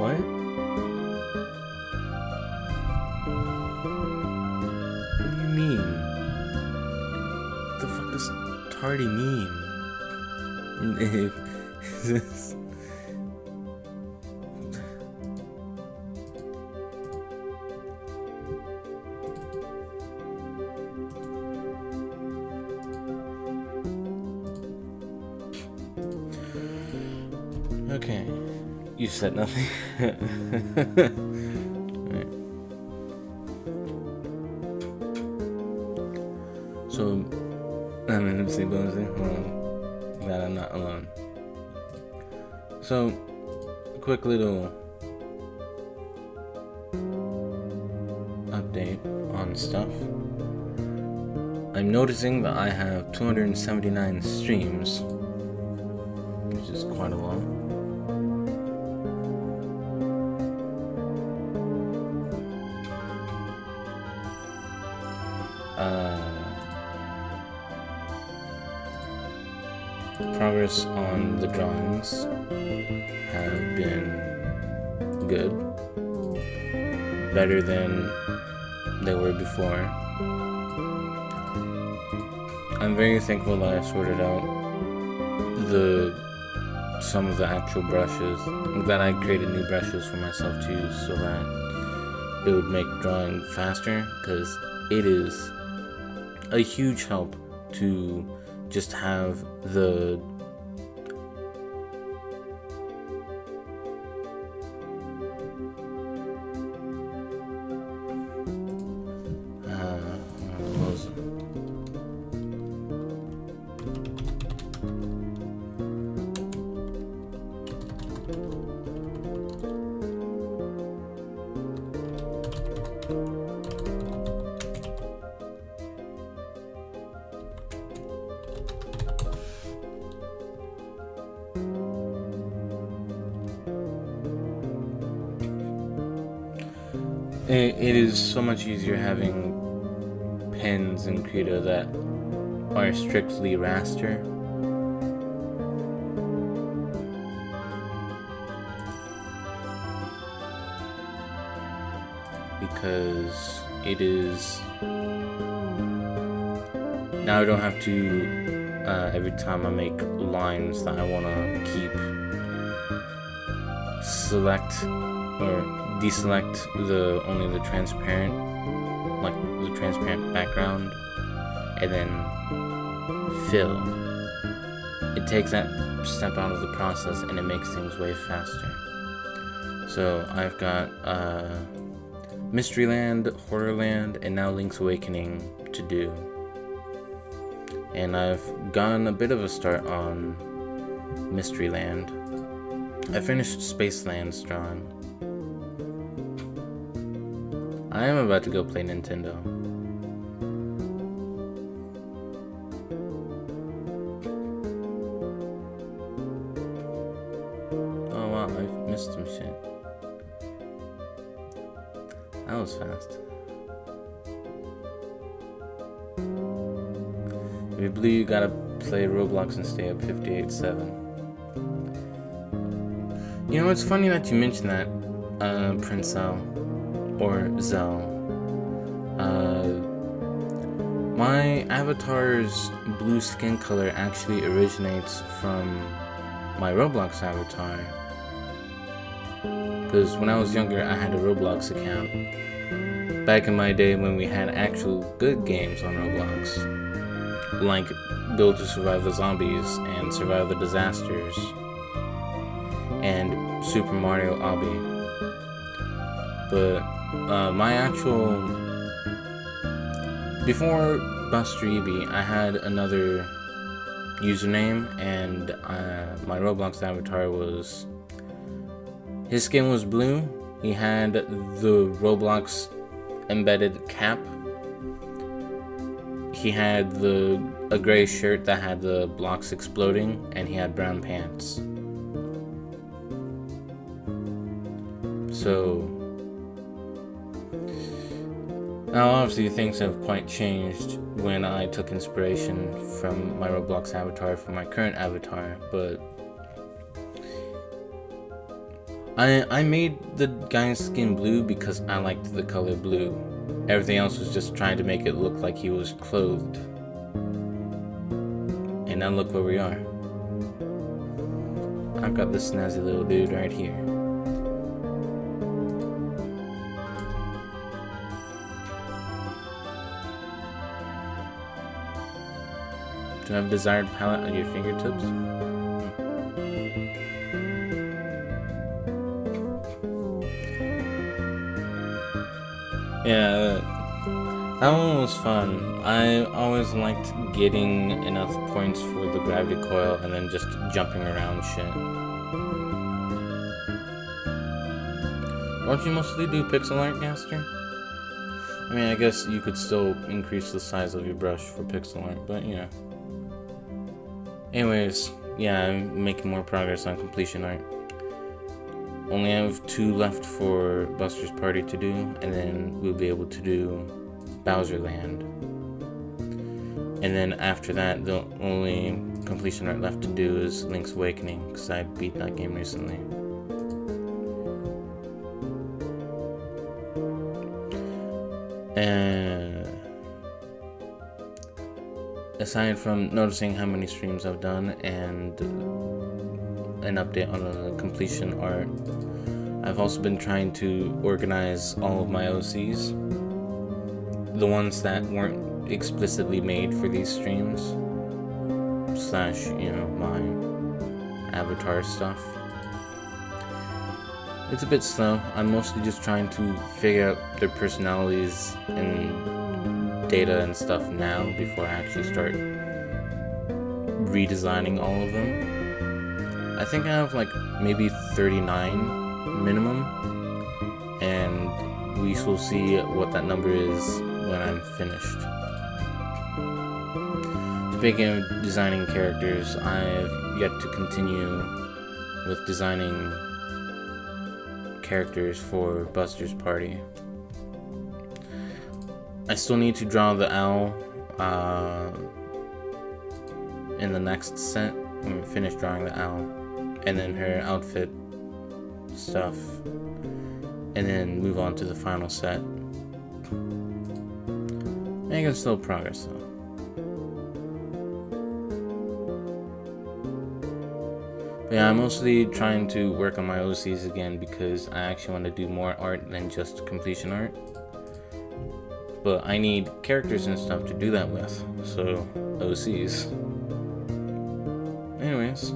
What? What do you mean? What the fuck does tardy mean? Is this... Okay, you said nothing. Right. So, I'm in the bonus. Glad I'm not alone. So, quick little update on stuff. I'm noticing that I have 279 streams, which is quite a lot. Progress on the drawings have been good, better than they were before. I'm very thankful that I sorted out some of the actual brushes. I'm glad I created new brushes for myself to use so that it would make drawing faster, because it is a huge help to just have the it is so much easier having pens in Krita that are strictly raster. Because it is... Now I don't have to, every time I make lines that I want to keep, select or deselect only the transparent, like the transparent background, and then fill. It takes that step out of the process and it makes things way faster. So I've got Mysteryland, Horrorland, and now Link's Awakening to do. And I've gotten a bit of a start on Mysteryland. I finished Spaceland's drawing. I am about to go play Nintendo. Oh wow, I missed some shit. That was fast. If you believe you gotta play Roblox and stay up 58-7. You know, it's funny that you mentioned that, Prince Zell, or Zell. My avatar's blue skin color actually originates from my Roblox avatar. Because when I was younger, I had a Roblox account. Back in my day when we had actual good games on Roblox. Like Build to Survive the Zombies and Survive the Disasters and Super Mario Obby. But my actual... Before Buster EB, I had another username, and my Roblox avatar was... His skin was blue, he had the Roblox embedded cap, he had a gray shirt that had the blocks exploding, and he had brown pants. So now obviously things have quite changed when I took inspiration from my Roblox avatar for my current avatar, but I made the guy's skin blue because I liked the color blue. Everything else was just trying to make it look like he was clothed. And now look where we are. I've got this snazzy little dude right here. Do you have a desired palette on your fingertips? Yeah, that one was fun. I always liked getting enough points for the gravity coil and then just jumping around shit. Don't you mostly do pixel art, Gaster? I mean, I guess you could still increase the size of your brush for pixel art, but you know. Anyways, yeah, I'm making more progress on completion art. Only have 2 left for Buster's Party to do, and then we'll be able to do Bowser Land. And then after that, the only completion art left to do is Link's Awakening, because I beat that game recently. And aside from noticing how many streams I've done and an update on the completion art, I've also been trying to organize all of my OCs, the ones that weren't explicitly made for these streams, slash, you know, my avatar stuff. It's a bit slow. I'm mostly just trying to figure out their personalities and data and stuff now before I actually start redesigning all of them. I think I have like maybe 39 minimum, and we shall see what that number is when I'm finished. Speaking of designing characters, I have yet to continue with designing characters for Buster's Party. I still need to draw the owl in the next set. I'm gonna finish drawing the owl, and then her outfit stuff, and then move on to the final set. Making still progress though. But yeah, I'm mostly trying to work on my OCs again because I actually want to do more art than just completion art. But I need characters and stuff to do that with, so OCs. Anyways,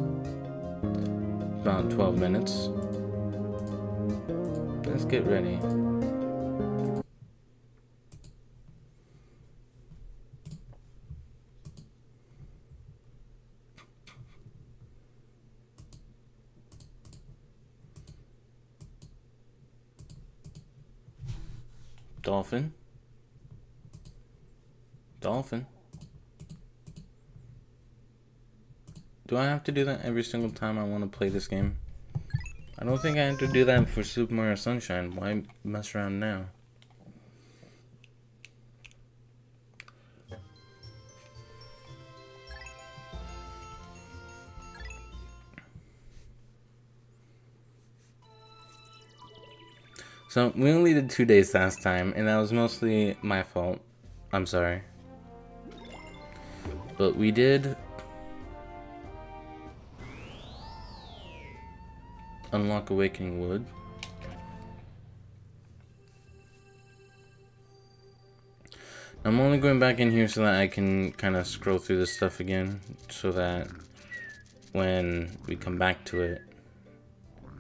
about 12 minutes. Let's get ready. Dolphin. Dolphin. Do I have to do that every single time I want to play this game? I don't think I have to do that for Super Mario Sunshine. Why mess around now? So, we only did 2 days last time, and that was mostly my fault. I'm sorry. But we did unlock Awakening Wood. I'm only going back in here so that I can kind of scroll through this stuff again, so that when we come back to it...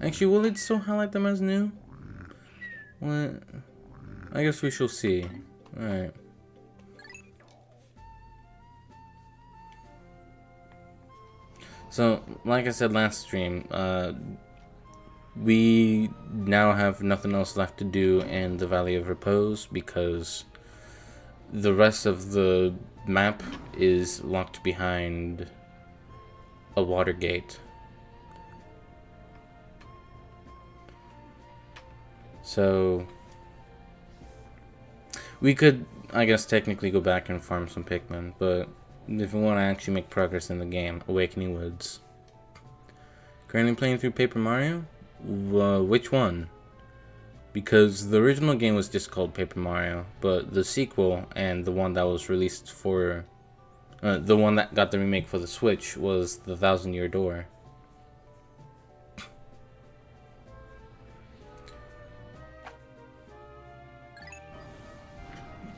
Actually, will it still highlight them as new? What? I guess we shall see. Alright. So, like I said last stream, we now have nothing else left to do in the Valley of Repose because the rest of the map is locked behind a water gate. So we could, I guess, technically go back and farm some Pikmin, but if we want to actually make progress in the game, Awakening Woods. Currently playing through Paper Mario? Which one? Because the original game was just called Paper Mario, but the sequel and the one that was released for, the one that got the remake for the Switch was The Thousand Year Door.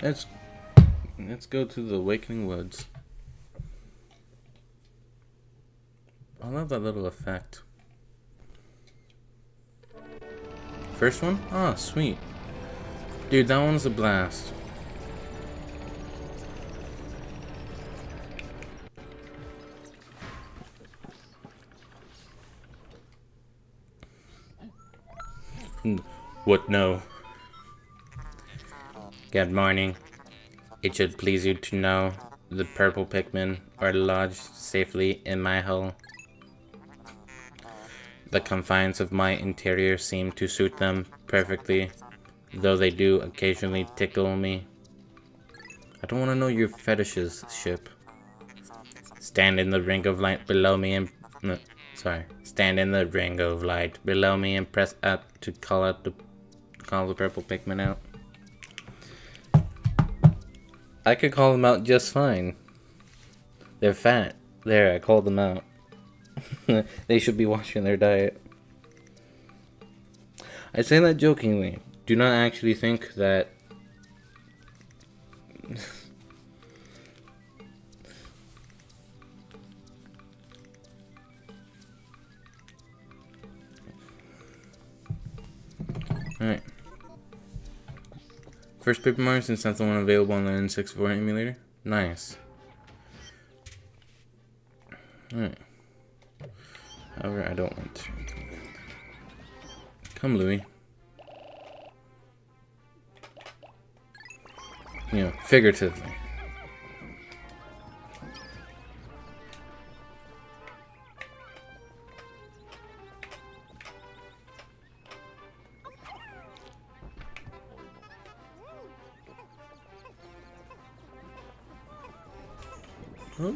Let's go to the Awakening Woods. I love that little effect. First one? Ah, sweet. Dude, that one's a blast. What no? Good morning. It should please you to know the purple Pikmin are lodged safely in my hull. The confines of my interior seem to suit them perfectly, though they do occasionally tickle me. I don't want to know your fetishes, ship. Stand in the ring of light below me and... No, sorry. Stand in the ring of light below me and press up to call the purple Pikmin out. I could call them out just fine. They're fat. There, I called them out. They should be watching their diet. I say that jokingly. Do not actually think that... Alright. First Paper Mario since that's the one available on the N64 emulator. Nice. Alright. However, I don't want to. Come, Louie. You know, figuratively. Oh.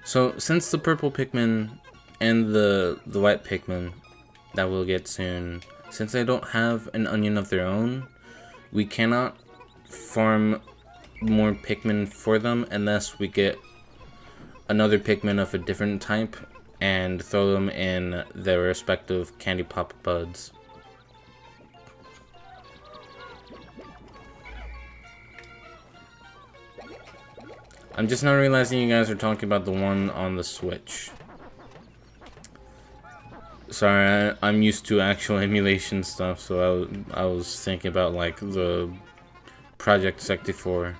So, since the purple Pikmin and the white Pikmin that we'll get soon, since they don't have an onion of their own, we cannot farm more Pikmin for them unless we get another Pikmin of a different type and throw them in their respective candy pop buds. I'm just now realizing you guys are talking about the one on the Switch. Sorry, I'm used to actual emulation stuff, so I was thinking about like the Project 64.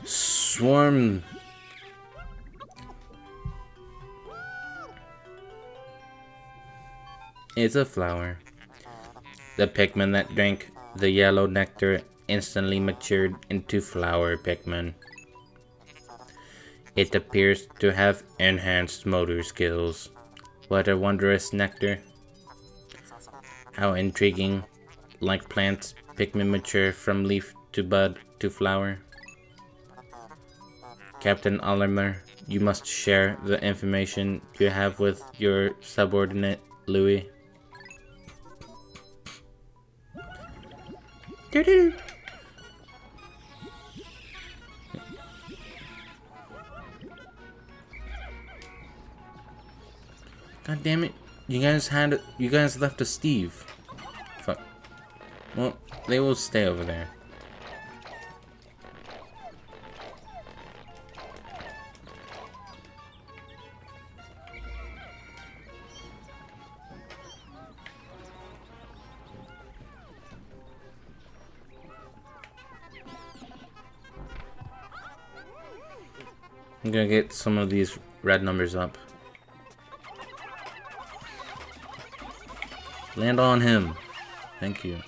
Swarm. It's a flower. The Pikmin that drank the yellow nectar instantly matured into flower Pikmin. It appears to have enhanced motor skills. What a wondrous nectar. How intriguing. Like plants, Pikmin mature from leaf to bud to flower. Captain Oliver, you must share the information you have with your subordinate, Louis. Doo-doo. God damn it. You guys left a Steve. Fuck. Well, they will stay over there. I'm gonna get some of these red numbers up. Land on him. Thank you.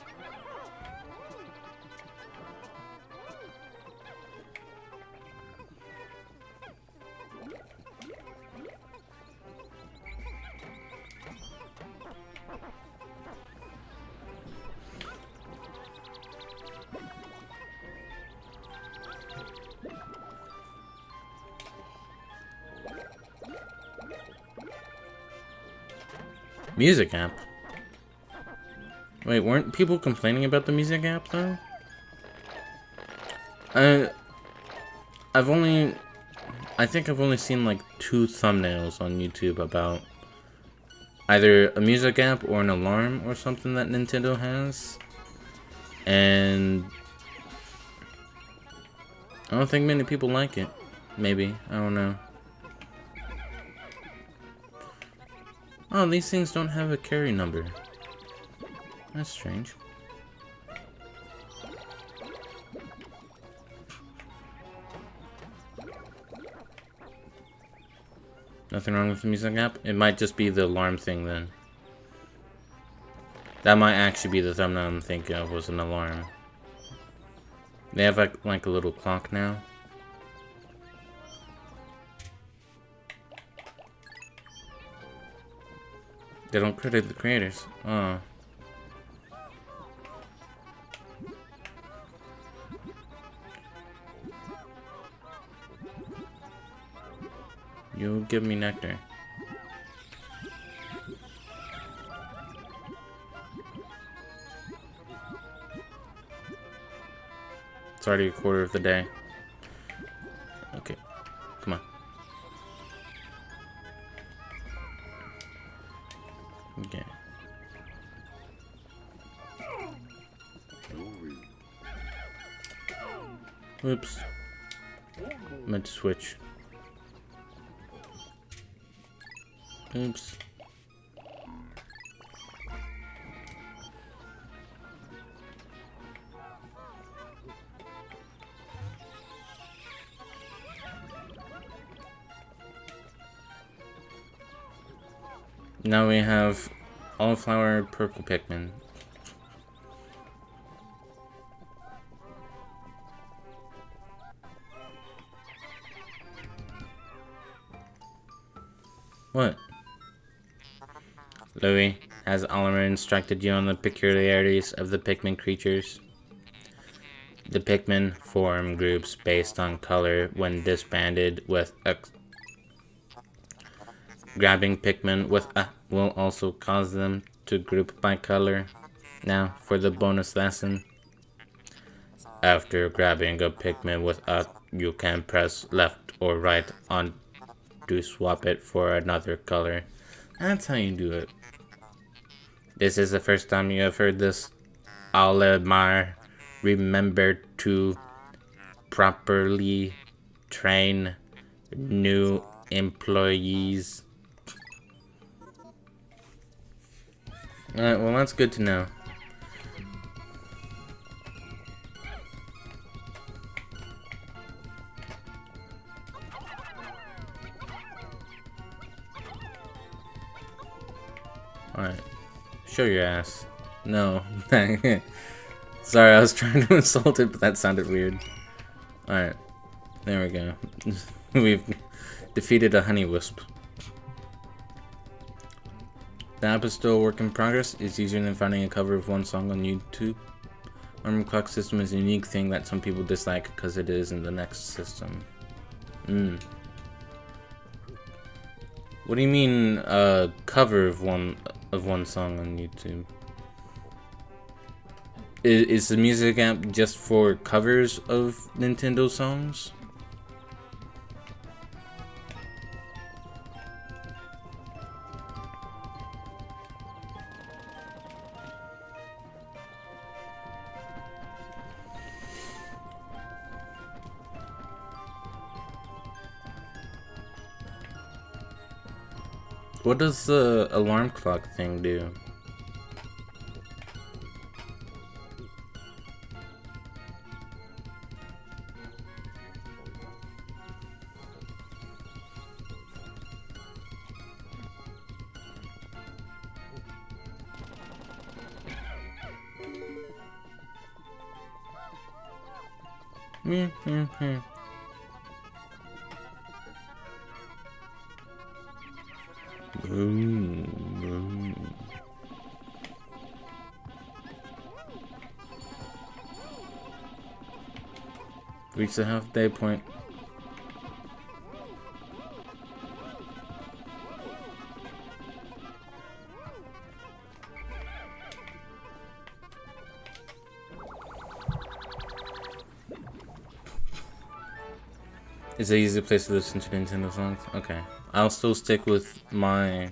Music app. Wait, weren't people complaining about the music app though? I think I've only seen like 2 thumbnails on YouTube about either a music app or an alarm or something that Nintendo has. And I don't think many people like it. Maybe, I don't know. Oh, these things don't have a carry number. That's strange. Nothing wrong with the music app? It might just be the alarm thing then. That might actually be the thumbnail I'm thinking of, was an alarm. They have like a little clock now. They don't credit the creators. Oh. You give me nectar. It's already a quarter of the day. Okay, come on. Okay. Oops. Meant to switch. Oops. Now we have all flower purple Pikmin. What? Louis, has Oliver instructed you on the peculiarities of the Pikmin creatures? The Pikmin form groups based on color when disbanded with a... Grabbing Pikmin with a will also cause them to group by color. Now, for the bonus lesson. After grabbing a Pikmin with a, you can press left or right on to swap it for another color. That's how you do it. This is the first time you have heard this. Olimar, remember to properly train new employees. Alright, well that's good to know. Alright. Show your ass. No. Sorry, I was trying to insult it, but that sounded weird. Alright. There we go. We've defeated a honey wisp. The app is still a work in progress. It's easier than finding a cover of one song on YouTube. Armor clock system is a unique thing that some people dislike because it is in the next system. What do you mean a cover of one song on YouTube? Is the music app just for covers of Nintendo songs? What does the alarm clock thing do? Reach the half-day point. It's an easy place to listen to Nintendo songs. Okay. I'll still stick with my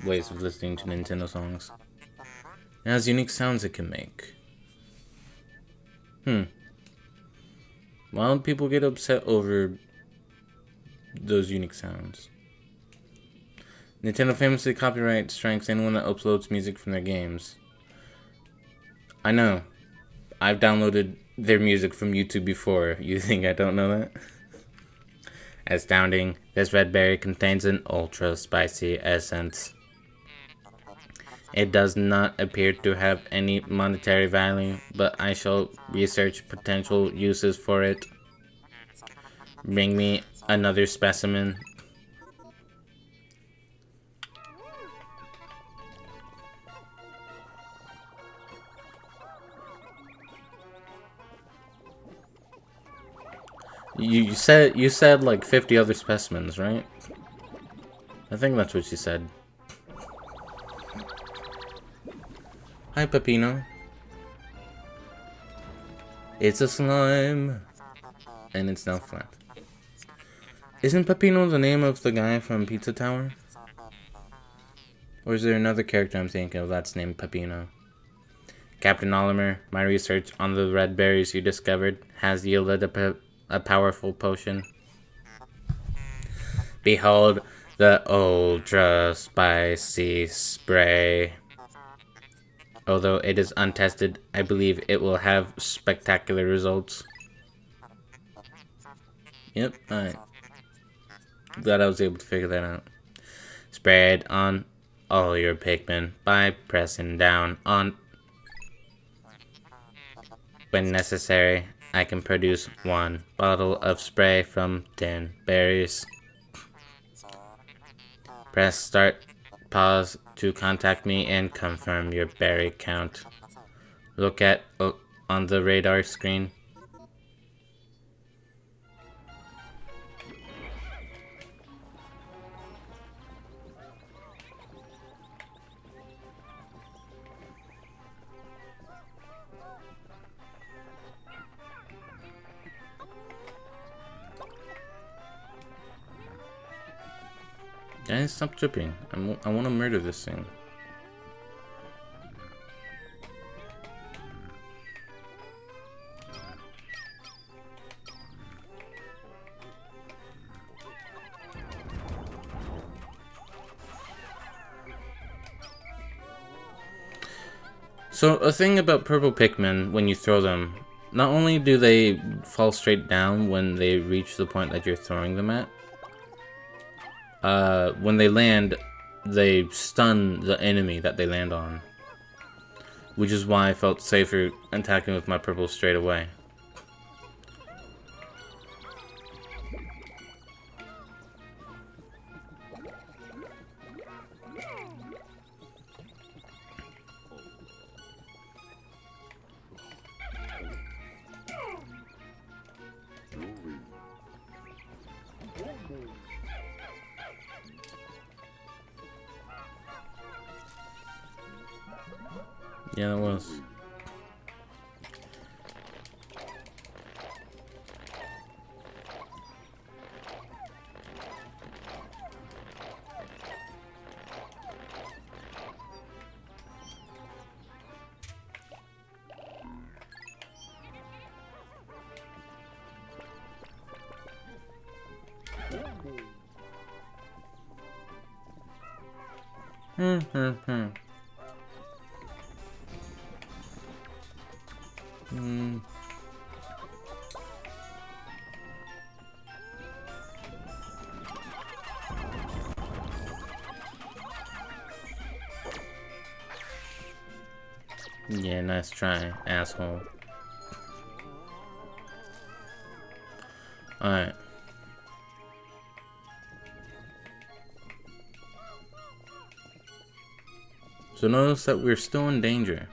ways of listening to Nintendo songs. It has unique sounds it can make. Why do people get upset over those unique sounds? Nintendo famously copyright strikes anyone that uploads music from their games. I know. I've downloaded their music from YouTube before. You think I don't know that? Astounding. This red berry contains an ultra spicy essence. It does not appear to have any monetary value, but I shall research potential uses for it. Bring me another specimen. You said like 50 other specimens, right? I think that's what you said. Hi, Peppino. It's a slime. And it's now flat. Isn't Peppino the name of the guy from Pizza Tower? Or is there another character I'm thinking of that's named Peppino? Captain Oliver, my research on the red berries you discovered has yielded a powerful potion. Behold the ultra spicy spray. Although it is untested, I believe it will have spectacular results. Yep, alright. Glad I was able to figure that out. Spray it on all your Pikmin by pressing down on. When necessary, I can produce 1 bottle of spray from 10 berries. Press start, pause to contact me and confirm your berry count. Look at on the radar screen. Guys, stop tripping. I want to murder this thing. So, a thing about purple Pikmin, when you throw them, not only do they fall straight down when they reach the point that you're throwing them at, when they land, they stun the enemy that they land on. Which is why I felt safer attacking with my purple straight away. Yeah, that was. Yeah, nice try, asshole. Alright. So notice that we're still in danger.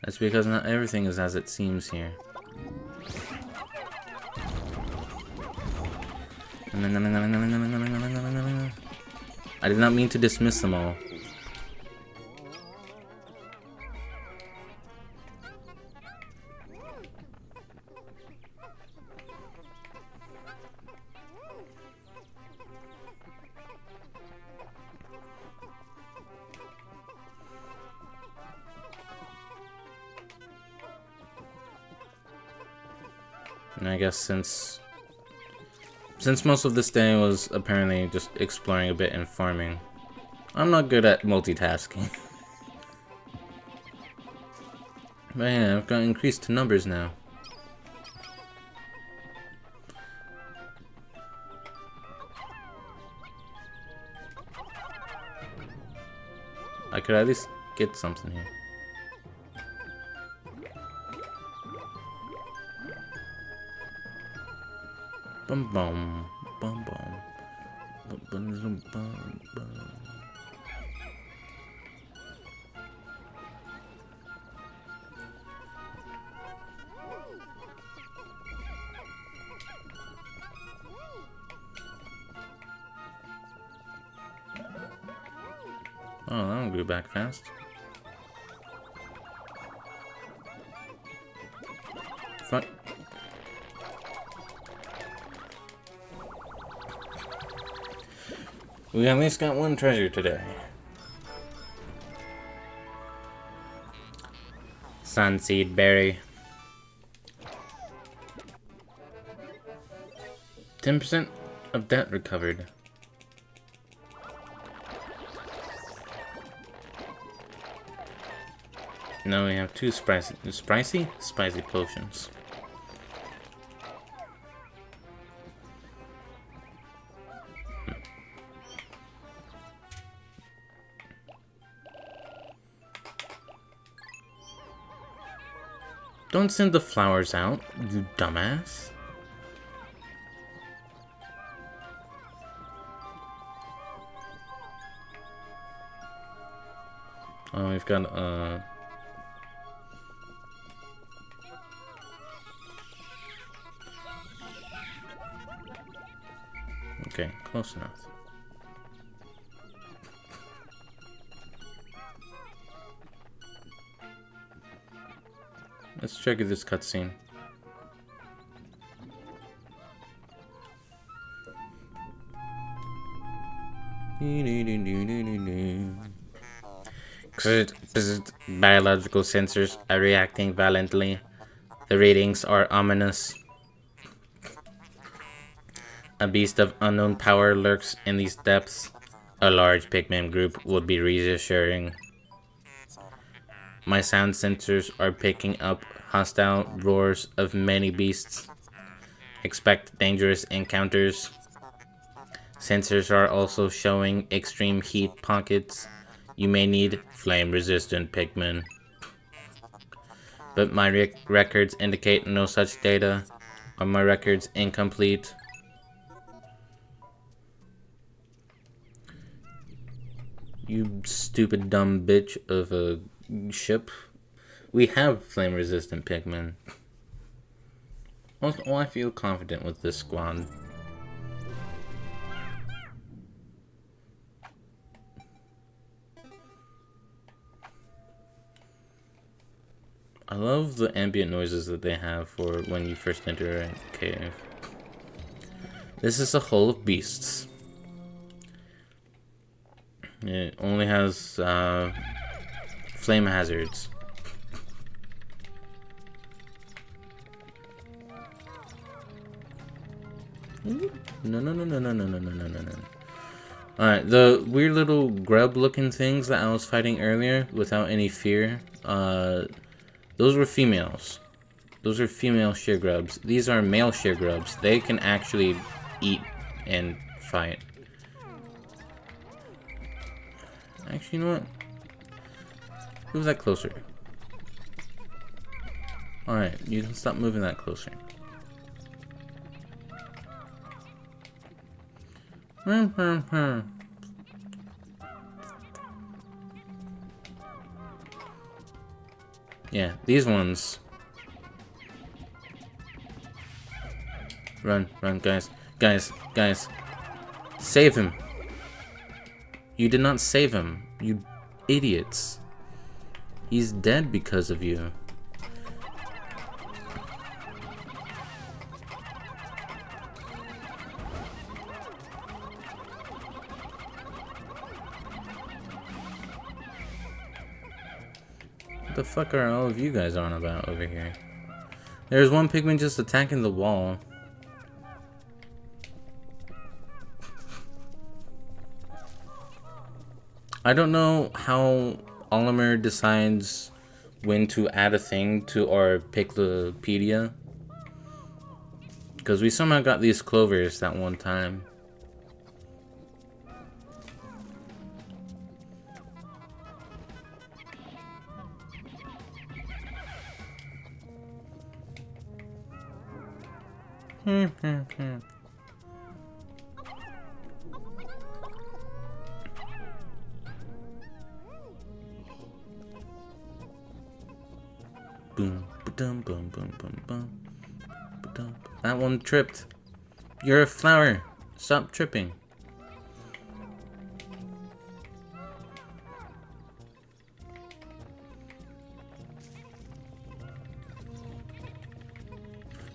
That's because not everything is as it seems here. I did not mean to dismiss them all. And I guess since most of this day was apparently just exploring a bit and farming, I'm not good at multitasking. But yeah, I've got increased numbers now. I could at least get something here. Bum bum bum bum bum bum bum bum. Oh, that'll go back fast. Fuck. We at least got one treasure today. Sunseed berry. 10% of debt recovered. Now we have two spicy potions. Don't send the flowers out, you dumbass. Oh, we've got, okay, close enough. Let's check this cutscene. Biological sensors are reacting violently. The readings are ominous. A beast of unknown power lurks in these depths. A large Pikmin group would be reassuring. My sound sensors are picking up hostile roars of many beasts. Expect dangerous encounters. Sensors are also showing extreme heat pockets. You may need flame-resistant Pikmin. But my records indicate no such data. Are my records incomplete? You stupid dumb bitch of a ship. We have flame-resistant Pikmin. Well, I feel confident with this squad. I love the ambient noises that they have for when you first enter a cave. This is a hole of beasts. It only has flame hazards. No. Alright, the weird little grub looking things that I was fighting earlier without any fear, those were females. Those are female sheer grubs. These are male sheer grubs. They can actually eat and fight. Actually, you know what? Move that closer. Alright, you can stop moving that closer. Yeah, these ones. Run, guys. Guys. Save him. You did not save him, you idiots. He's dead because of you. What the fuck are all of you guys on about over here? There's one Pikmin just attacking the wall. I don't know how Olimer decides when to add a thing to our Piclopedia. Because we somehow got these clovers that one time. Boom, ba-dum, boom, boom, boom, boom, ba-dum. That one tripped. You're a flower. Stop tripping.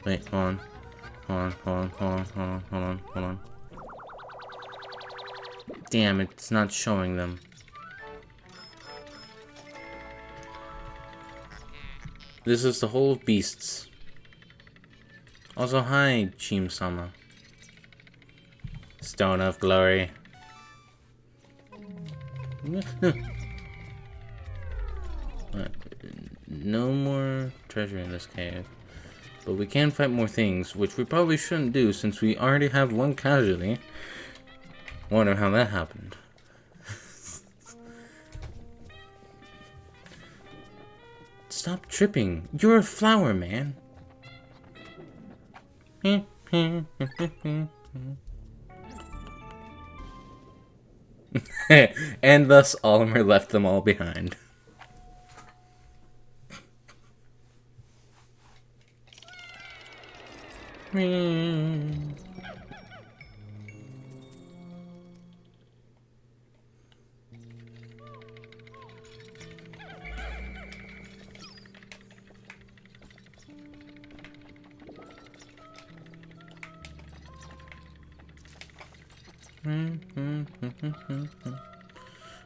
Wait, hold on. Damn, it's not showing them. This is the whole of beasts. Also, hi, Chim-sama. Stone of Glory. No more treasure in this cave. But we can fight more things, which we probably shouldn't do since we already have one casualty. Wonder how that happened. Stop tripping. You're a flower, man. And thus Olimar left them all behind.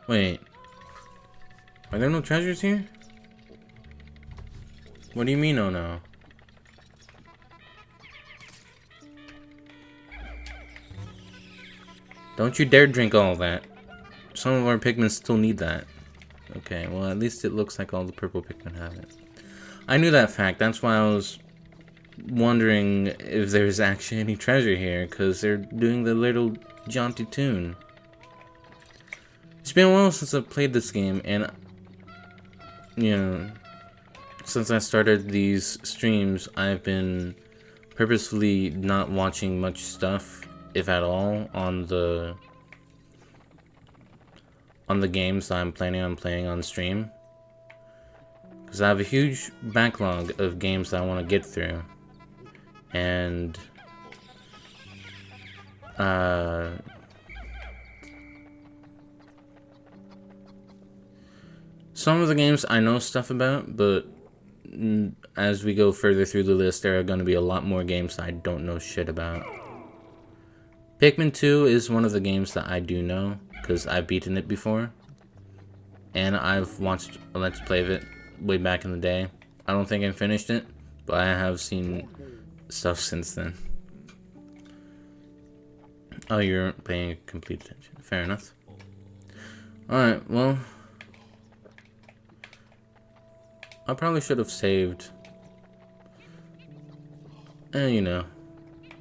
Wait. Are there no treasures here? What do you mean, oh no? Don't you dare drink all of that. Some of our Pikmin still need that. Okay, well at least it looks like all the purple Pikmin have it. I knew that fact, that's why I was wondering if there's actually any treasure here, because they're doing the little jaunty tune. It's been a while since I've played this game, and you know, since I started these streams, I've been purposefully not watching much stuff, if at all, on the games that I'm planning on playing on stream, because I have a huge backlog of games that I want to get through, and some of the games I know stuff about, but as we go further through the list, there are going to be a lot more games that I don't know shit about. Pikmin 2 is one of the games that I do know, because I've beaten it before. And I've watched a Let's Play of it way back in the day. I don't think I finished it, but I have seen stuff since then. Oh, you're paying complete attention. Fair enough. Alright, well, I probably should have saved. You know.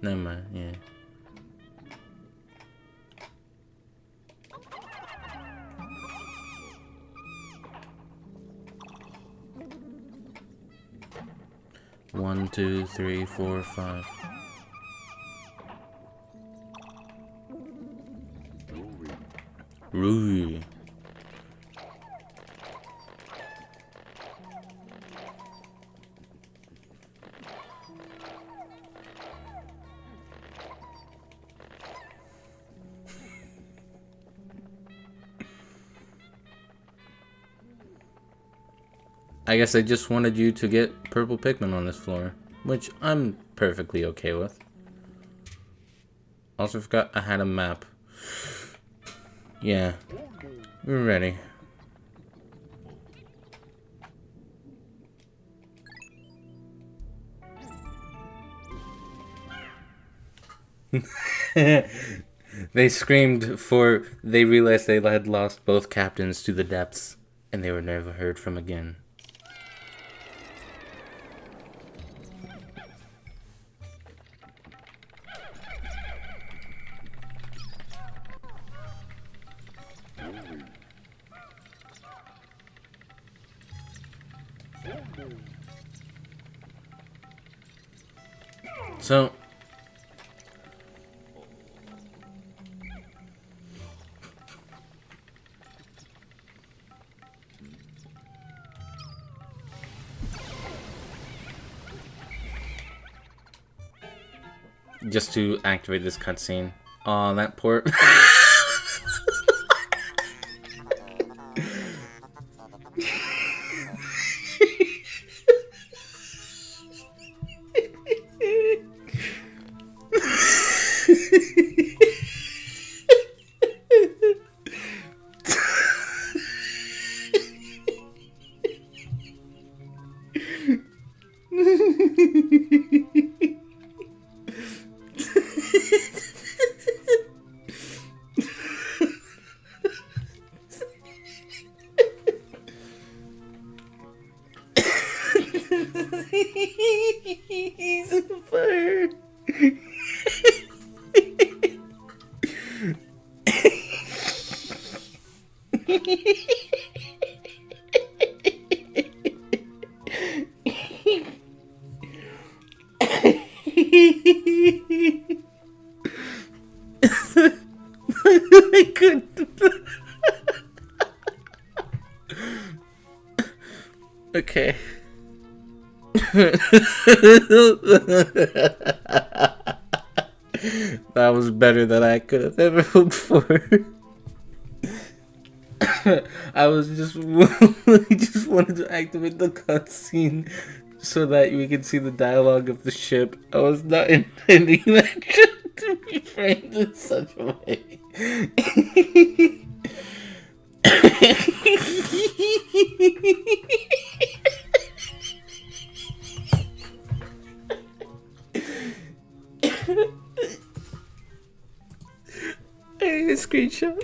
Never mind, yeah. One, two, three, four, five. Ruby. I guess I just wanted you to get purple Pikmin on this floor, which I'm perfectly okay with. Also forgot I had a map. Yeah, we're ready. They screamed for they realized they had lost both captains to the depths, and they were never heard from again. So, just to activate this cutscene. Aw, that poor... He's on fire. I couldn't. Okay. That was better than I could have ever hoped for. I was just just wanted to activate the cutscene so that we could see the dialogue of the ship. I was not intending that to be framed in such a way. I need a screenshot.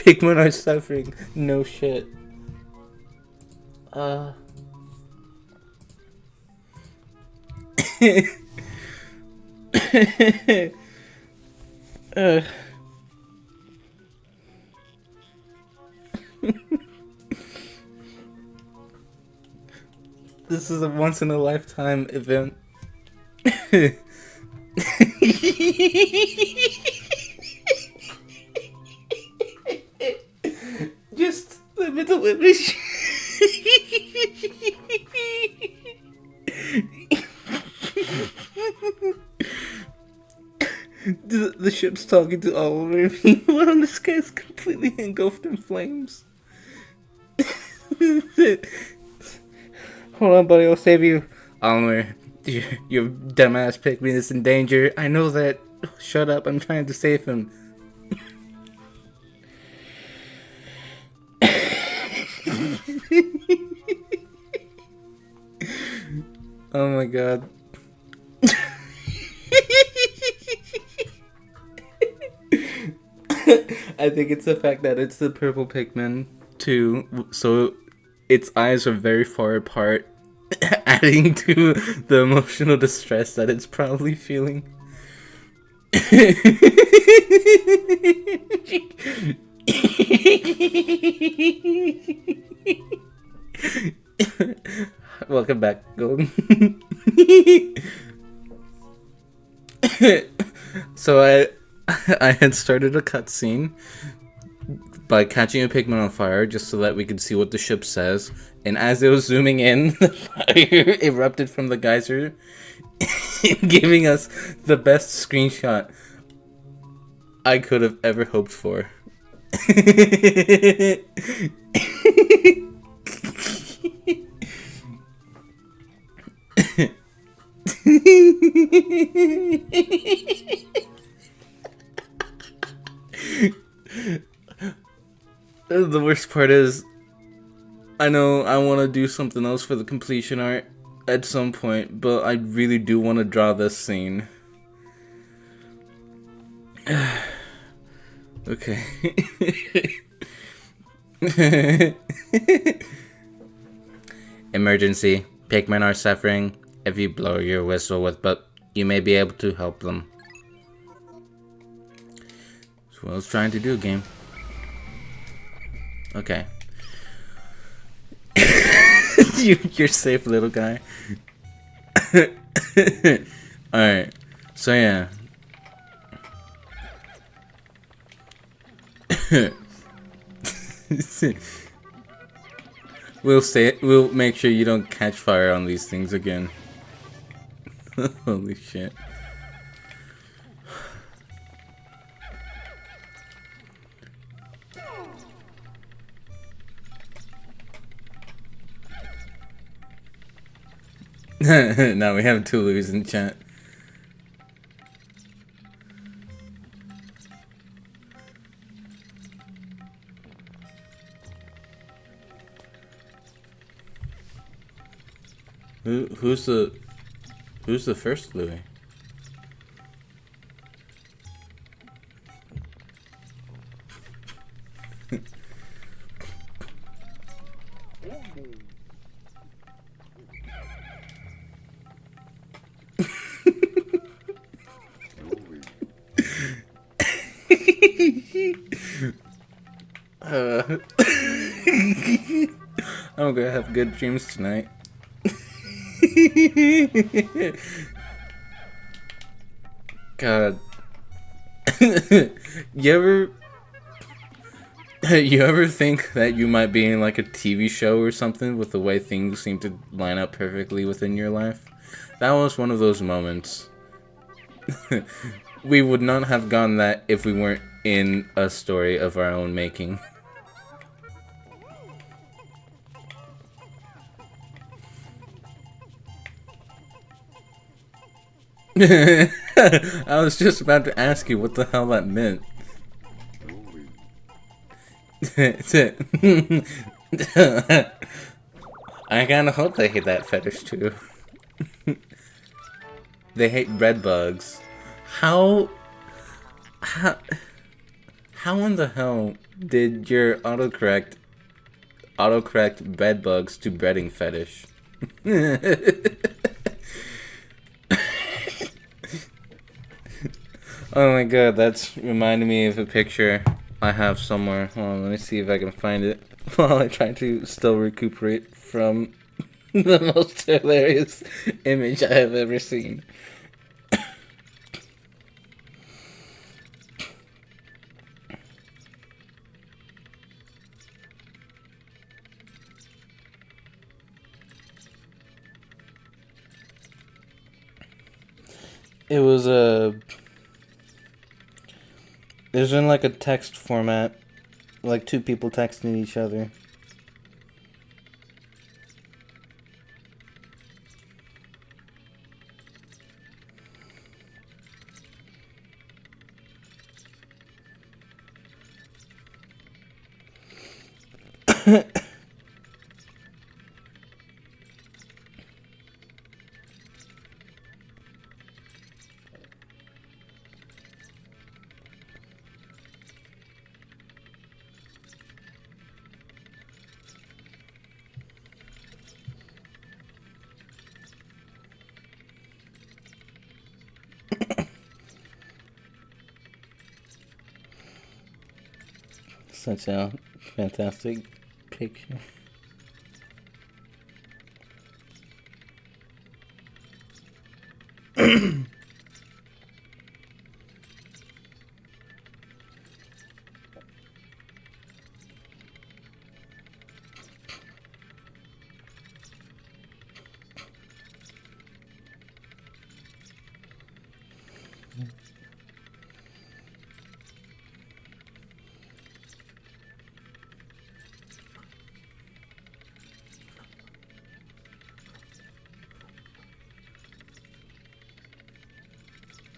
Pikmin are suffering. No shit. This is a once in a lifetime event. Just the middle image. The ship's talking to Oliver. Meanwhile, the sky's completely engulfed in flames. Hold on, buddy. I'll save you. Oliver, your dumbass Pikmin is in danger. I know that. Shut up. I'm trying to save him. Oh my god. I think it's the fact that it's the purple Pikmin too, so its eyes are very far apart, adding to the emotional distress that it's probably feeling. Welcome back, Golden. So I had started a cutscene by catching a Pikmin on fire just so that we could see what the ship says. And as it was zooming in, the fire erupted from the geyser, giving us the best screenshot I could have ever hoped for. The worst part is, I know I want to do something else for the completion art at some point, but I really do want to draw this scene. Okay. Emergency. Pikmin are suffering. If you blow your whistle with but you may be able to help them. That's what I was trying to do, game. Okay. You're safe, little guy. Alright. So yeah. We'll make sure you don't catch fire on these things again. Holy shit. Now we have Toulouse in chat. Who's the first Louis? uh, I'm gonna have good dreams tonight. God. you ever you ever think that you might be in like a TV show or something with the way things seem to line up perfectly within your life? That was one of those moments. We would not have gone that if we weren't in a story of our own making. I was just about to ask you what the hell that meant. I kinda hope they hate that fetish too. They hate bread bugs. How how in the hell did your autocorrect bed bugs to breading fetish? Oh my god, that's reminding me of a picture I have somewhere. Hold on, let me see if I can find it while I try to still recuperate from the most hilarious image I have ever seen. It was it was in like a text format, like two people texting each other. Such a fantastic picture.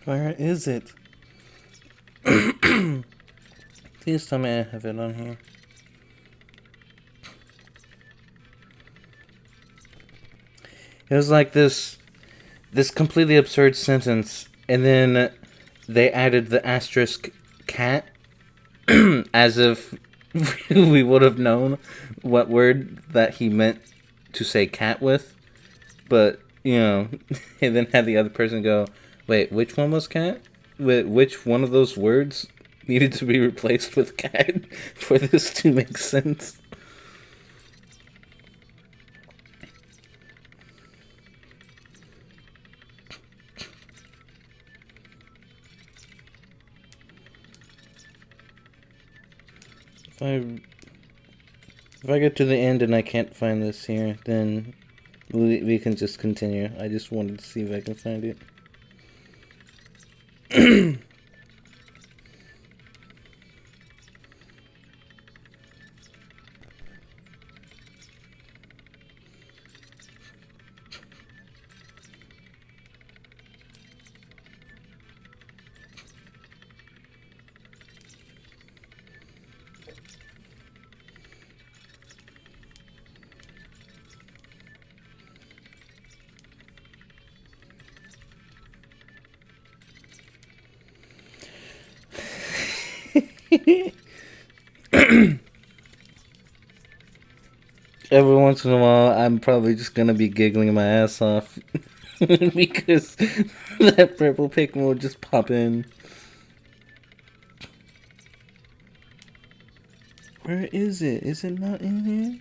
Where is it? Please tell me I have it on here. It was like this completely absurd sentence, and then they added the asterisk cat, as if we would have known what word that he meant to say cat with. But, you know, and then had the other person go, wait, which one was cat? Which one of those words needed to be replaced with cat for this to make sense? If I get to the end and I can't find this here, then we can just continue. I just wanted to see if I can find it. Every once in a while, I'm probably just gonna be giggling my ass off because that purple Pikmin will just pop in. Where is it? Is it not in here?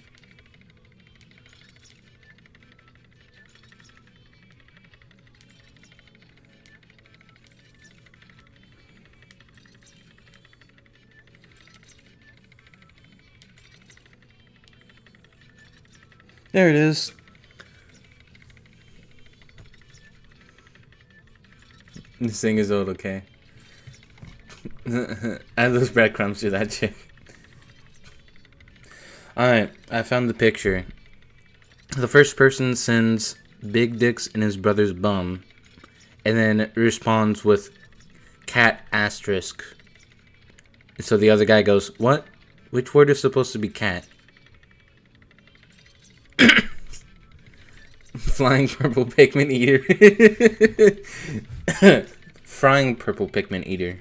There it is. This thing is old, okay? Add those breadcrumbs to that chick. Alright, I found the picture. The first person sends big dicks in his brother's bum, and then responds with cat asterisk. So the other guy goes, what? Which word is supposed to be cat? Flying purple Pikmin eater. Frying purple Pikmin eater.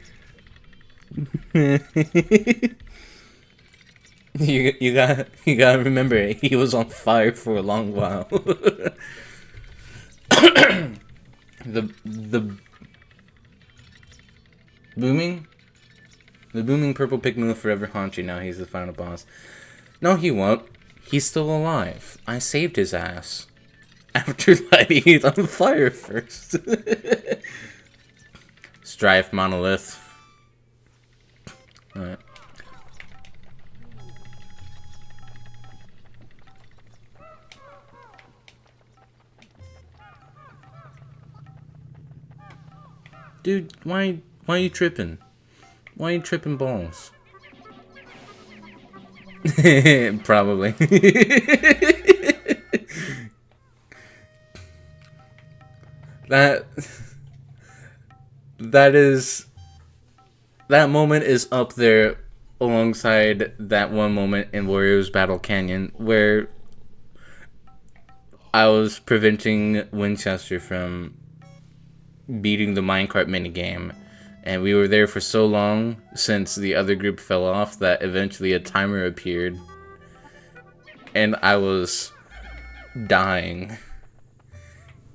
You gotta remember, he was on fire for a long while. the booming purple Pikmin will forever haunt you. Now he's the final boss. No, he won't. He's still alive. I saved his ass after lighting it on fire first. Strife monolith. Alright. Dude, why are you tripping? Why are you tripping balls? Probably. That moment is up there alongside that one moment in Warriors Battle Canyon where I was preventing Winchester from beating the minecart minigame, and we were there for so long since the other group fell off that eventually a timer appeared and I was dying.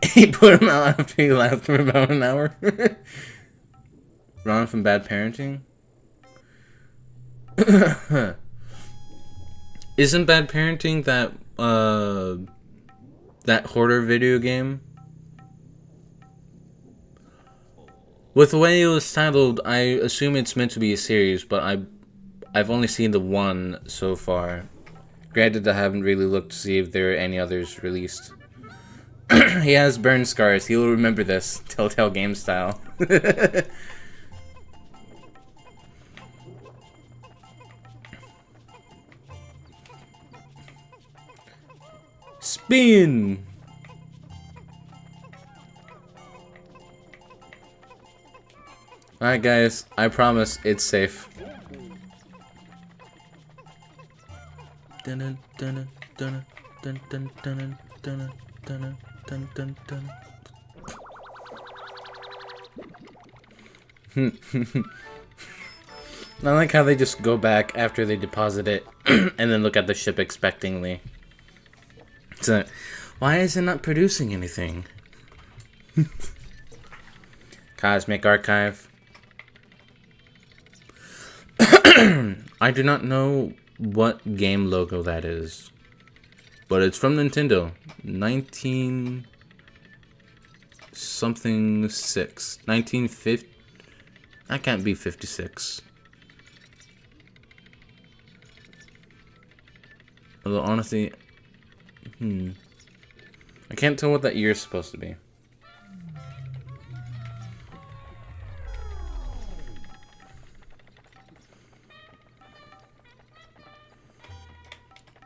He put him out after he left for about an hour. Ron from Bad Parenting? Isn't Bad Parenting that hoarder video game? With the way it was titled, I assume it's meant to be a series, but I've only seen the one so far. Granted, I haven't really looked to see if there are any others released. He has burn scars. He'll remember this, Telltale game style. Spin! Alright guys, I promise it's safe. Dun dun dun dun dun dun dun dun dun dun dun. I like how they just go back after they deposit it and then look at the ship expectingly. So, why is it not producing anything? Cosmic Archive. I do not know what game logo that is, but it's from Nintendo. 19 something 6. 1950. That can't be 56. Although honestly, I can't tell what that year is supposed to be.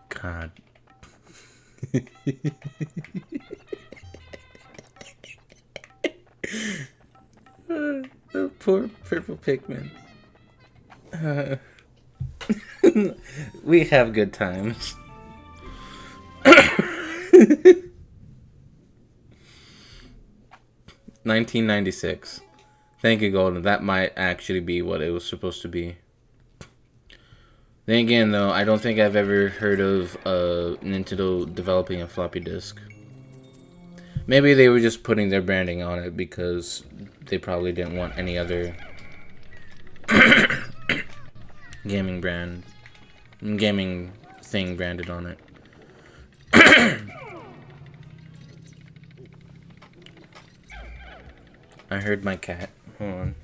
God. The poor purple Pikmin. We have good times. 1996. Thank you, Golden. That might actually be what it was supposed to be. Then again, though, I don't think I've ever heard of Nintendo developing a floppy disk. Maybe they were just putting their branding on it because they probably didn't want any other gaming thing branded on it. I heard my cat. Hold on.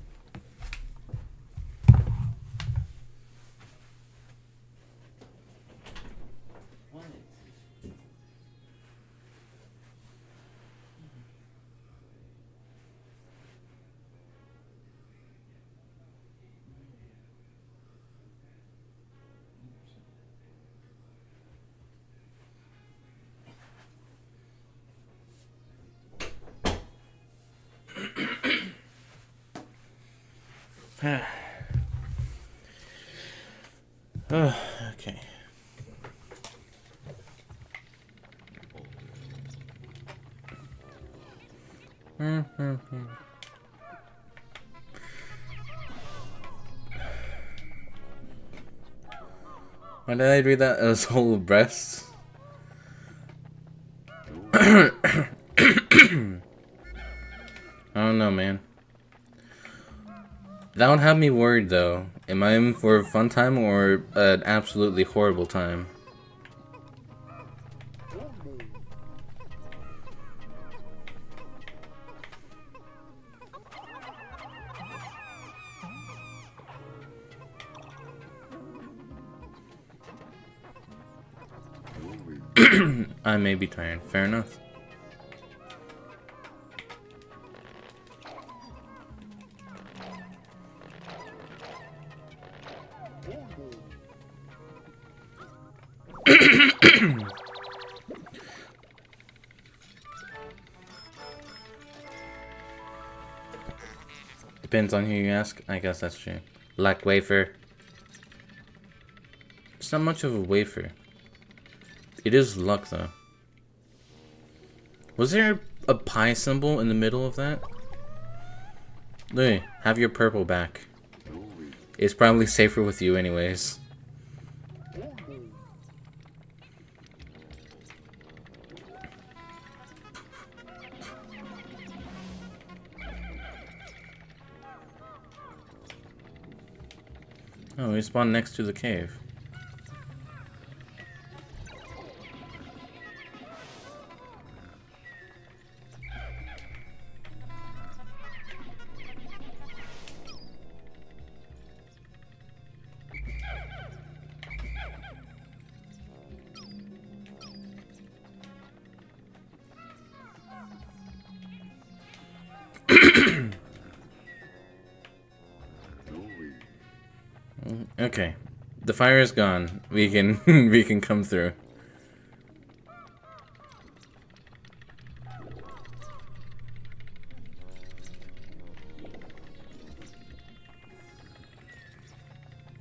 Oh, okay. Why did I read that as whole breasts? I don't know, man. That would have me worried, though. Am I in for a fun time or an absolutely horrible time? I may be tired. Fair enough. Depends on who you ask. I guess that's true. Like wafer. It's not much of a wafer. It is luck, though. Was there a pie symbol in the middle of that? Look, have your purple back. It's probably safer with you anyways. Oh, we spawned next to the cave. Okay, the fire is gone. We can we can come through.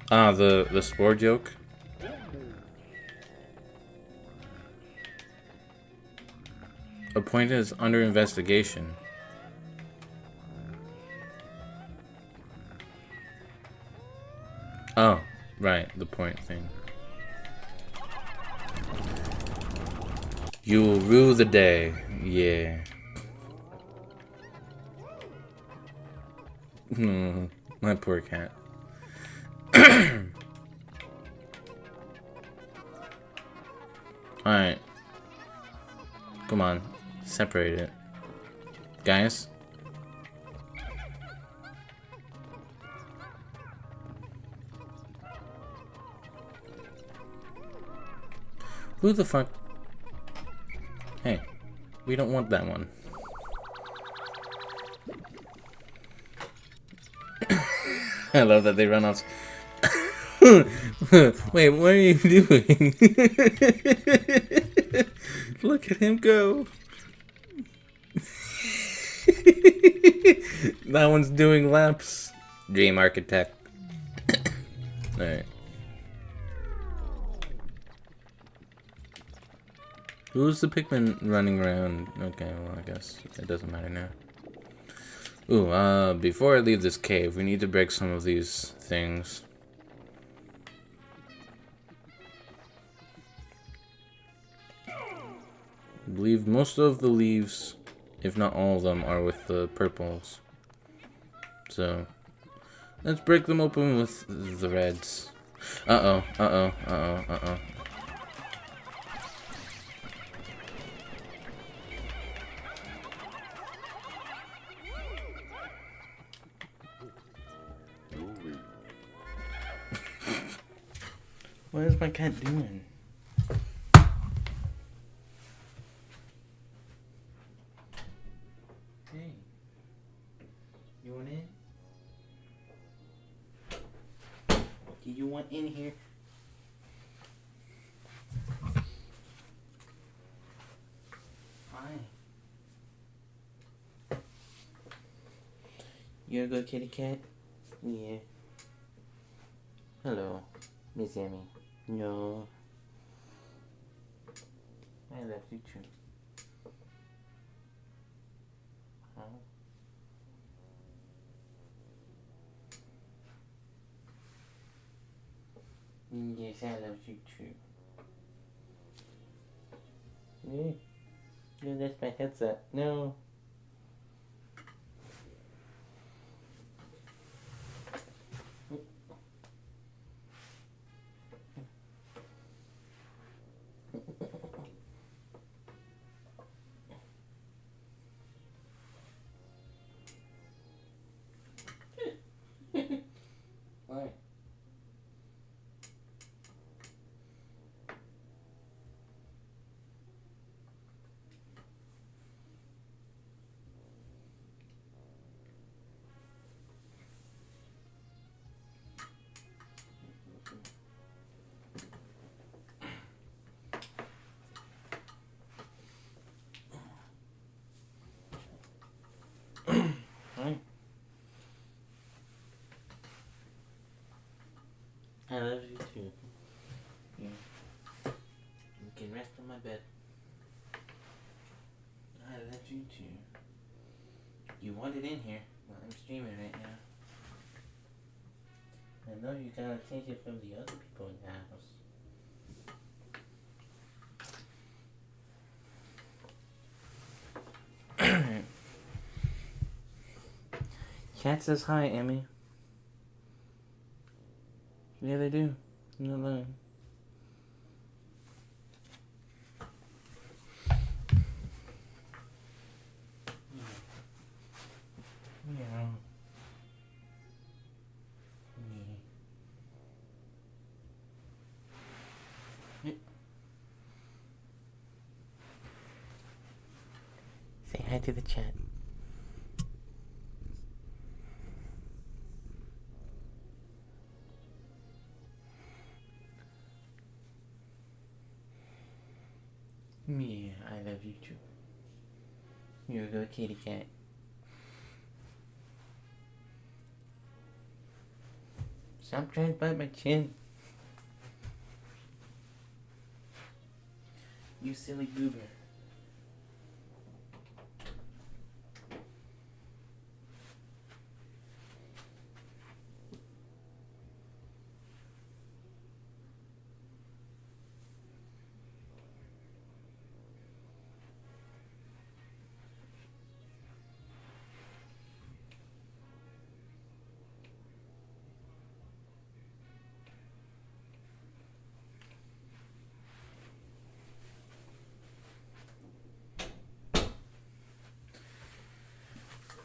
Ah, the spore joke. A point is under investigation. Oh, right, the point thing. You will rue the day, yeah. My poor cat. Alright. Come on, separate it. Guys? Who the fuck? Hey, we don't want that one. I love that they run off. Wait, what are you doing? Look at him go. That one's doing laps. Dream Architect. Alright. Who's the Pikmin running around? Okay, well, I guess it doesn't matter now. Ooh, before I leave this cave, we need to break some of these things. I believe most of the leaves, if not all of them, are with the purples. So, let's break them open with the reds. Uh-oh, uh-oh, uh-oh, uh-oh. What is my cat doing? Hey. You want in? Do you want in here? Hi. You a good kitty cat? Yeah. Hello, Miss Emmy. No. I love you too. Huh? Yes, I love you too. No, no, that's my headset. No. Why? Hi. I love you too. Yeah. You can rest on my bed. I love you too. You want it in here? Well, I'm streaming right now. I know you got attention from the other people in the house. Cat says hi, Emmy. Yeah, they do. No lie. Meow. Yeah. Say hi to the chat. Yeah, I love you too. You're a good kitty cat. Stop trying to bite my chin. You silly goober.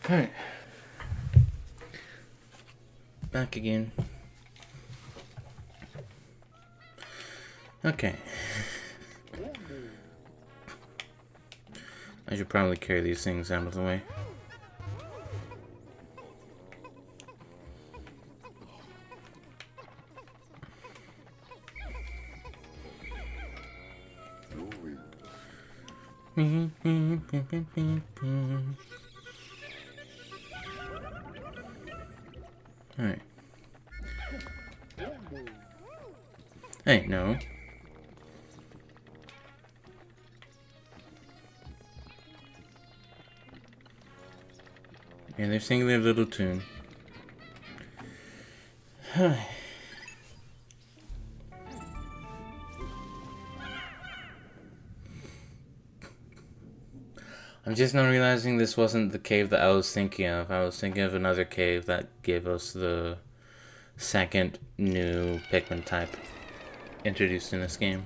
Alright. Back again. Okay. I should probably carry these things out of the way. Alright. Hey, no. And they're singing their little tune. I'm just now realizing this wasn't the cave that I was thinking of. I was thinking of another cave that gave us the second new Pikmin type introduced in this game.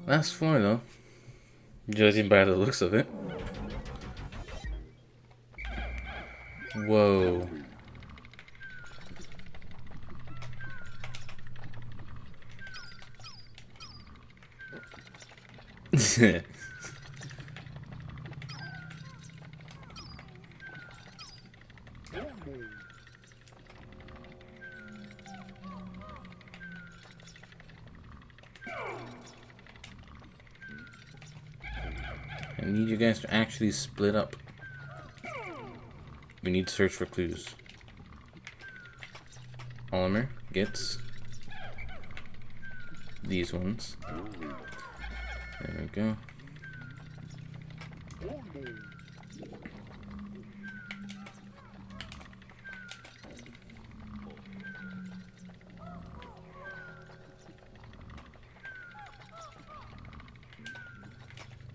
Last floor though, judging by the looks of it. Whoa. I need you guys to actually split up. We need to search for clues. Oliver gets these ones. There we go.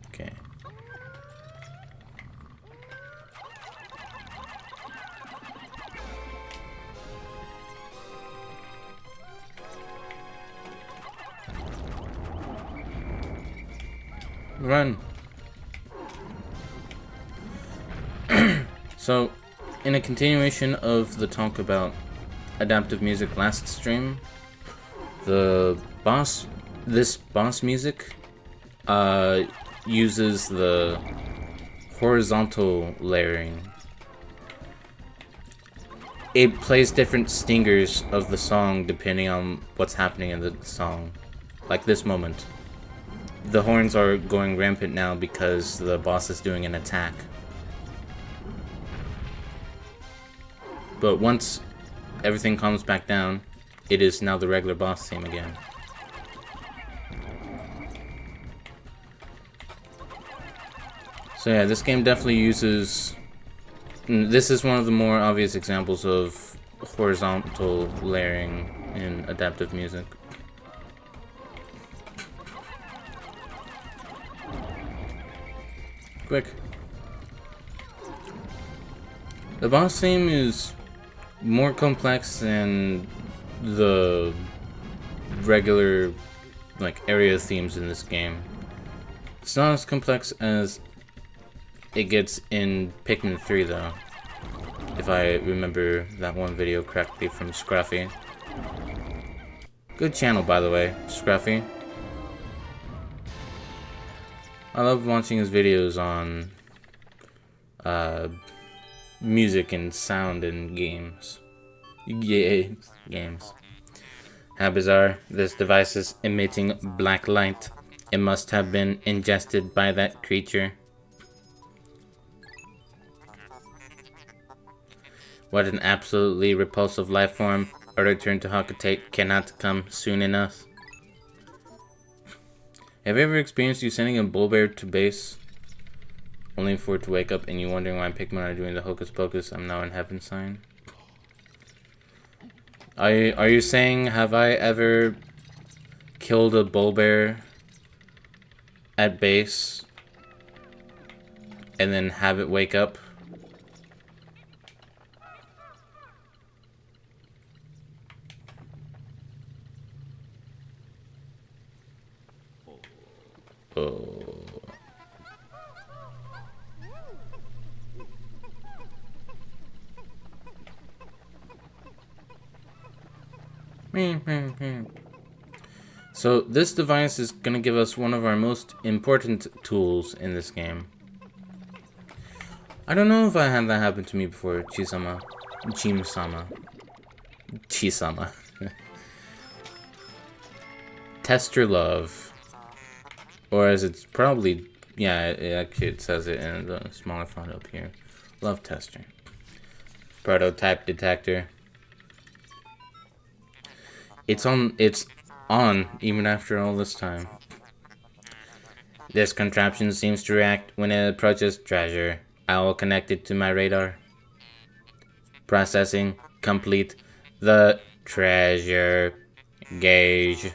Okay. Run. So, in a continuation of the talk about adaptive music last stream, this boss music uses the horizontal layering. It plays different stingers of the song depending on what's happening in the song. Like this moment. The horns are going rampant now because the boss is doing an attack. But once everything calms back down, it is now the regular boss theme again. So yeah, this game definitely uses... This is one of the more obvious examples of horizontal layering in adaptive music. Quick. The boss theme is more complex than the regular area themes in this game. It's not as complex as it gets in Pikmin 3 though, if I remember that one video correctly from Scruffy. Good channel, by the way, Scruffy. I love watching his videos on music and sound in games. Yay, games. How bizarre. This device is emitting black light. It must have been ingested by that creature. What an absolutely repulsive life form. A return to Hakatate cannot come soon enough. Have you ever experienced you sending a bull bear to base, only for it to wake up and you wondering why Pikmin are doing the hocus pocus, I'm now in heaven sign? Are you saying, have I ever killed a bull bear at base and then have it wake up? Oh. So this device is going to give us one of our most important tools in this game. I don't know if I had that happen to me before, Chisama. Chisama. Tester love. Or as it's probably, yeah, it says it in the smaller font up here. Love tester. Prototype detector. It's on even after all this time. This contraption seems to react when it approaches treasure. I will connect it to my radar. Processing complete. The treasure gauge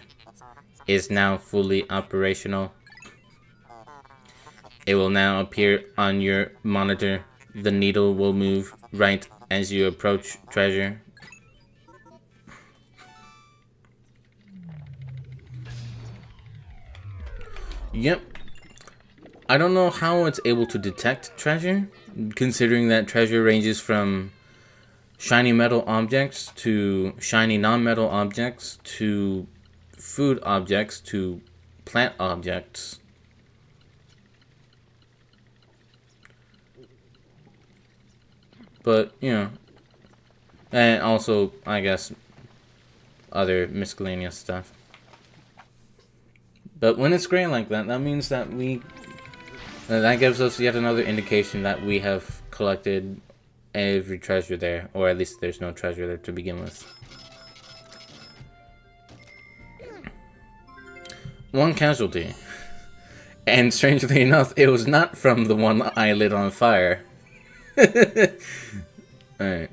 is now fully operational. It will now appear on your monitor. The needle will move right as you approach treasure. Yep. I don't know how it's able to detect treasure, considering that treasure ranges from shiny metal objects to shiny non-metal objects to food objects to plant objects. But, you know, and also, I guess, other miscellaneous stuff. But when it's gray like that, that means that that gives us yet another indication that we have collected every treasure there, or at least there's no treasure there to begin with. One casualty. And strangely enough, it was not from the one I lit on fire. Alright.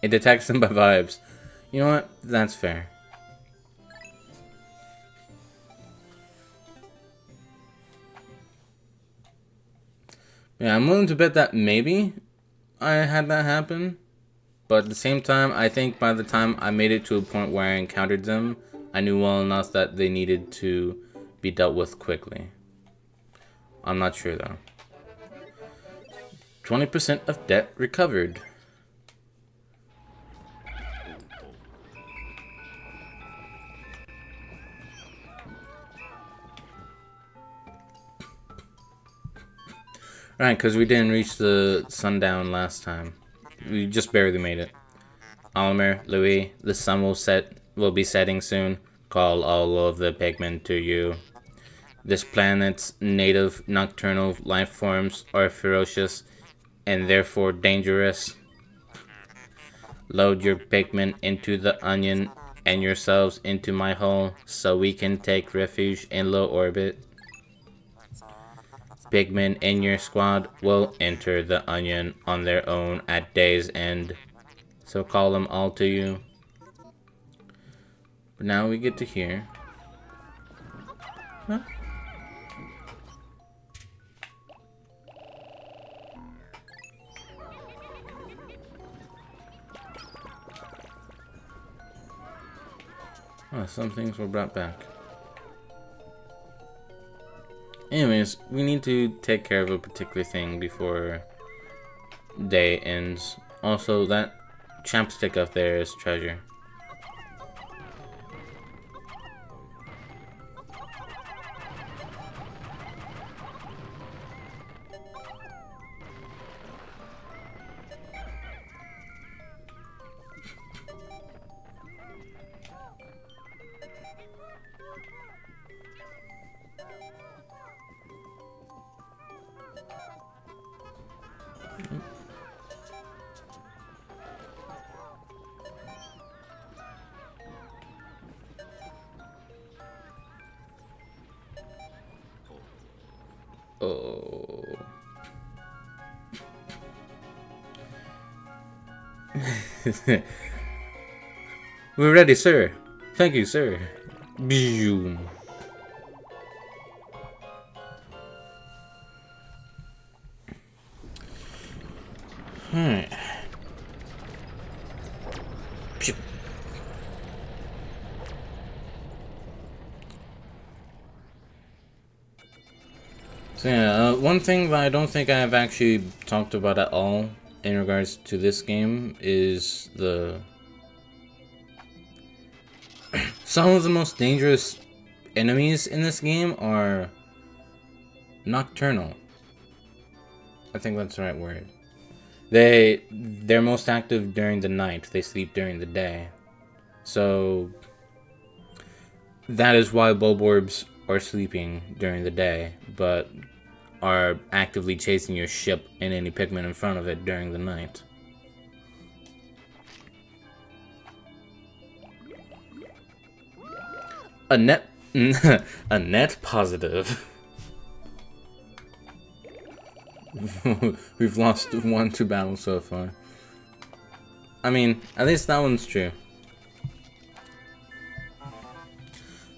It detects them by vibes. You know what? That's fair. Yeah, I'm willing to bet that maybe I had that happen. But at the same time, I think by the time I made it to a point where I encountered them, I knew well enough that they needed to be dealt with quickly. I'm not sure though. 20% of debt recovered. Right, because we didn't reach the sundown last time. We just barely made it. Olimer, Louis, the sun will be setting soon. Call all of the Pikmin to you. This planet's native nocturnal life forms are ferocious and therefore dangerous. Load your Pikmin into the onion and yourselves into my hull so we can take refuge in low orbit. Pikmin in your squad will enter the onion on their own at day's end. So call them all to you. But now we get to here. Huh? Oh, some things were brought back. Anyways, we need to take care of a particular thing before day ends. Also, that chapstick up there is treasure. Oh. We're ready, sir. Thank you, sir. Boom. Alright. So yeah, one thing that I don't think I have actually talked about at all in regards to this game is some of the most dangerous enemies in this game are nocturnal. I think that's the right word. They're most active during the night. They sleep during the day. So that is why Bulborbs are sleeping during the day, but are actively chasing your ship and any Pikmin in front of it during the night. A net a net positive. We've lost 1-2 battles so far. I mean, at least that one's true.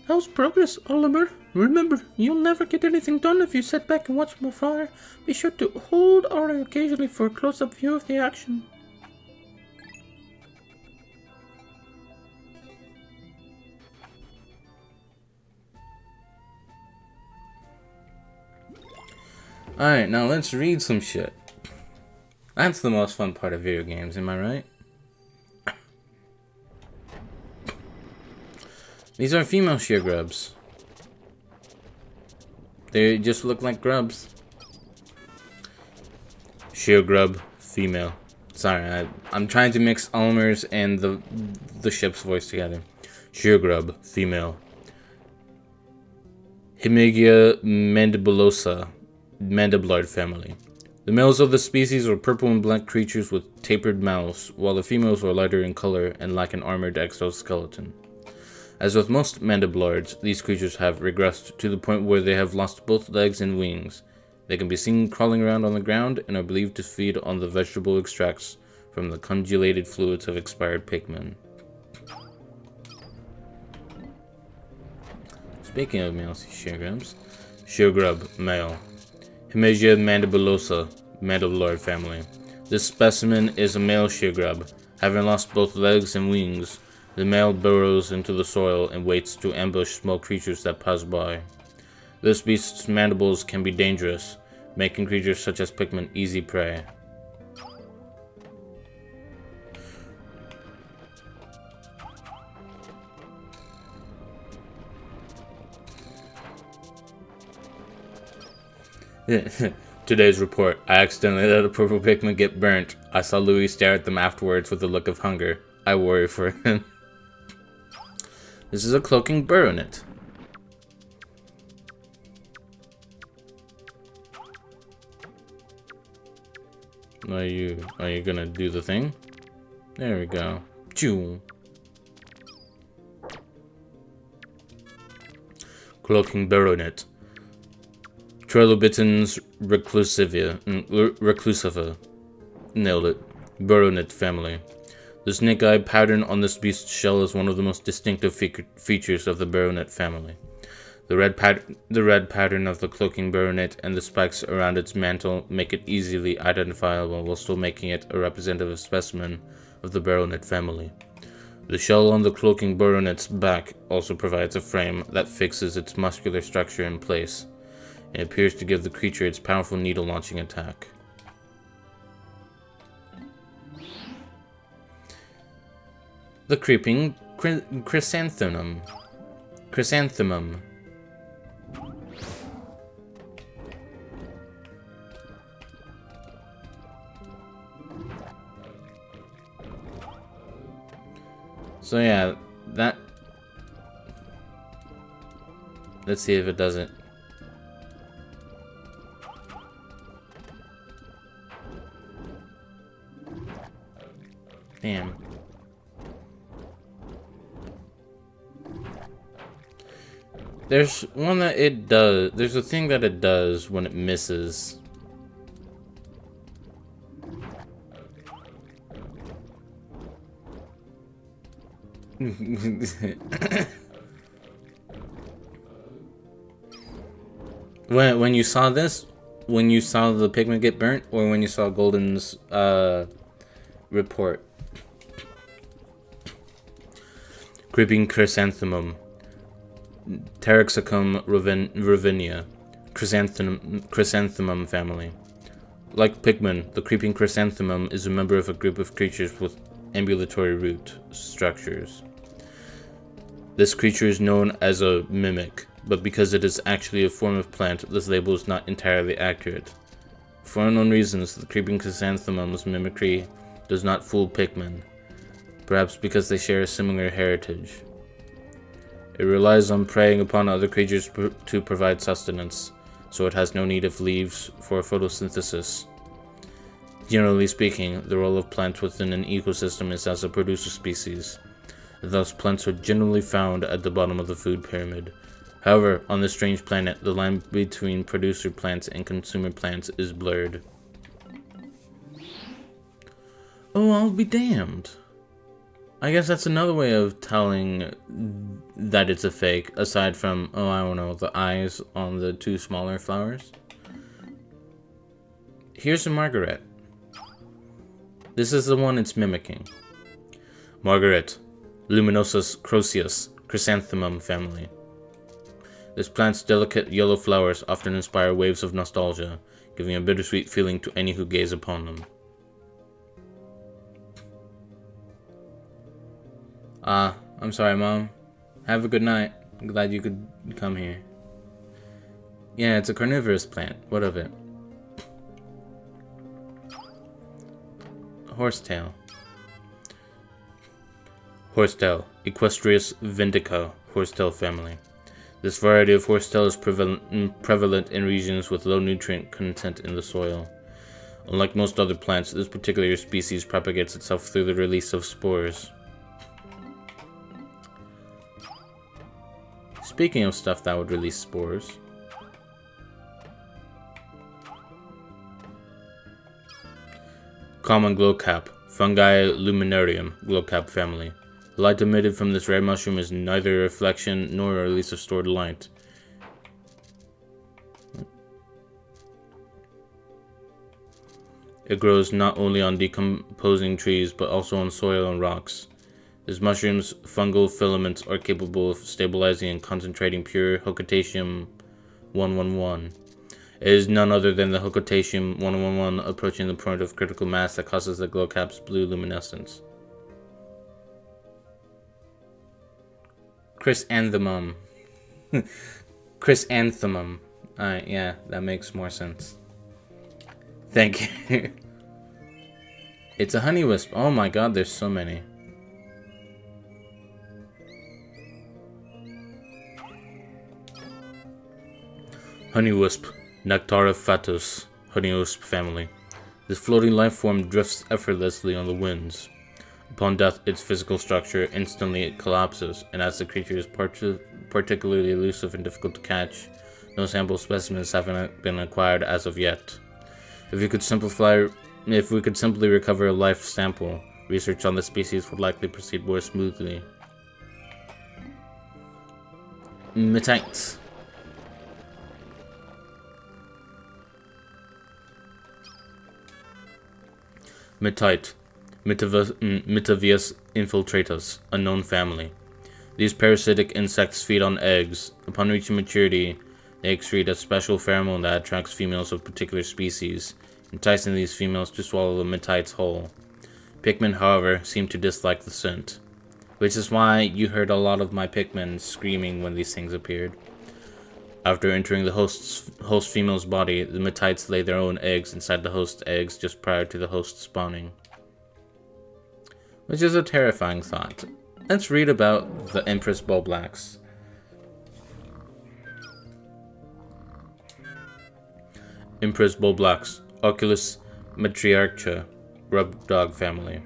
How's progress, Oliver? Remember, you'll never get anything done if you sit back and watch from afar. Be sure to hold R occasionally for a close-up view of the action. Alright, now let's read some shit. That's the most fun part of video games, am I right? These are female sheer grubs. They just look like grubs. Sheer grub, female. Sorry, I'm trying to mix Elmer's and the ship's voice together. Sheer grub, female. Himegia mandibulosa, mandibular family. The males of the species are purple and black creatures with tapered mouths, while the females are lighter in color and lack an armored exoskeleton. As with most mandibulards, these creatures have regressed to the point where they have lost both legs and wings. They can be seen crawling around on the ground and are believed to feed on the vegetable extracts from the congealated fluids of expired Pikmin. Speaking of male sheer grubs, sheer grub, male. Himegia mandibulosa, mandibular family. This specimen is a male sheer grub. Having lost both legs and wings, the male burrows into the soil and waits to ambush small creatures that pass by. This beast's mandibles can be dangerous, making creatures such as Pikmin easy prey. Today's report. I accidentally let a purple Pikmin get burnt. I saw Louis stare at them afterwards with a look of hunger. I worry for him. This is a cloaking baronet. Are you gonna do the thing? There we go. Choo. Cloaking baronet. Trilobitans reclusiva. Nailed it. Baronet family. The snake-eye pattern on this beast's shell is one of the most distinctive features of the baronet family. The red pattern of the cloaking baronet and the spikes around its mantle make it easily identifiable while still making it a representative specimen of the baronet family. The shell on the cloaking baronet's back also provides a frame that fixes its muscular structure in place. It appears to give the creature its powerful needle-launching attack. The creeping chrysanthemum. So yeah, that... Let's see if it does it. Damn. There's one that it does. There's a thing that it does when it misses. When you saw this, when you saw the Pikmin get burnt, or when you saw Golden's report. Creeping chrysanthemum. Pteryxacum ravinia. Chrysanthemum family. Like Pikmin, the creeping chrysanthemum is a member of a group of creatures with ambulatory root structures. This creature is known as a mimic, but because it is actually a form of plant, this label is not entirely accurate. For unknown reasons, the creeping chrysanthemum's mimicry does not fool Pikmin, perhaps because they share a similar heritage. It relies on preying upon other creatures to provide sustenance, so it has no need of leaves for photosynthesis. Generally speaking, the role of plants within an ecosystem is as a producer species. Thus, plants are generally found at the bottom of the food pyramid. However, on this strange planet, the line between producer plants and consumer plants is blurred. Oh, I'll be damned. I guess that's another way of telling that it's a fake, aside from, oh, I don't know, the eyes on the two smaller flowers. Here's a Margaret. This is the one it's mimicking. Margaret, Luminosus croceus, chrysanthemum family. This plant's delicate yellow flowers often inspire waves of nostalgia, giving a bittersweet feeling to any who gaze upon them. I'm sorry, Mom. Have a good night. I'm glad you could come here. Yeah, it's a carnivorous plant. What of it? Horsetail. Horsetail, Equestrius vindica, horsetail family. This variety of horsetail is prevalent in regions with low nutrient content in the soil. Unlike most other plants, this particular species propagates itself through the release of spores. Speaking of stuff that would release spores, common glowcap, fungi luminarium, glowcap family. The light emitted from this rare mushroom is neither a reflection nor a release of stored light. It grows not only on decomposing trees, but also on soil and rocks. This mushroom's fungal filaments are capable of stabilizing and concentrating pure Hocotaceum 111. It is none other than the Hocotaceum 111 approaching the point of critical mass that causes the glowcap's blue luminescence. Chrysanthemum. Chrysanthemum. Alright, yeah, that makes more sense. Thank you. It's a honey wisp. Oh my god, there's so many. Honey wisp, Nectariphatus, honey wisp family. This floating life form drifts effortlessly on the winds. Upon death, its physical structure instantly collapses, and as the creature is particularly elusive and difficult to catch, no sample specimens have been acquired as of yet. If we could simply recover a life sample, research on the species would likely proceed more smoothly. Metites. Metite, Mitavius infiltratus, a known family. These parasitic insects feed on eggs. Upon reaching maturity, they excrete a special pheromone that attracts females of particular species, enticing these females to swallow the Metite's whole. Pikmin, however, seem to dislike the scent, which is why you heard a lot of my Pikmin screaming when these things appeared. After entering the host female's body, the Metites lay their own eggs inside the host's eggs just prior to the host spawning. Which is a terrifying thought. Let's read about the Empress Bulblax. Empress Bulblax, Oculus matriarcha, grub dog family.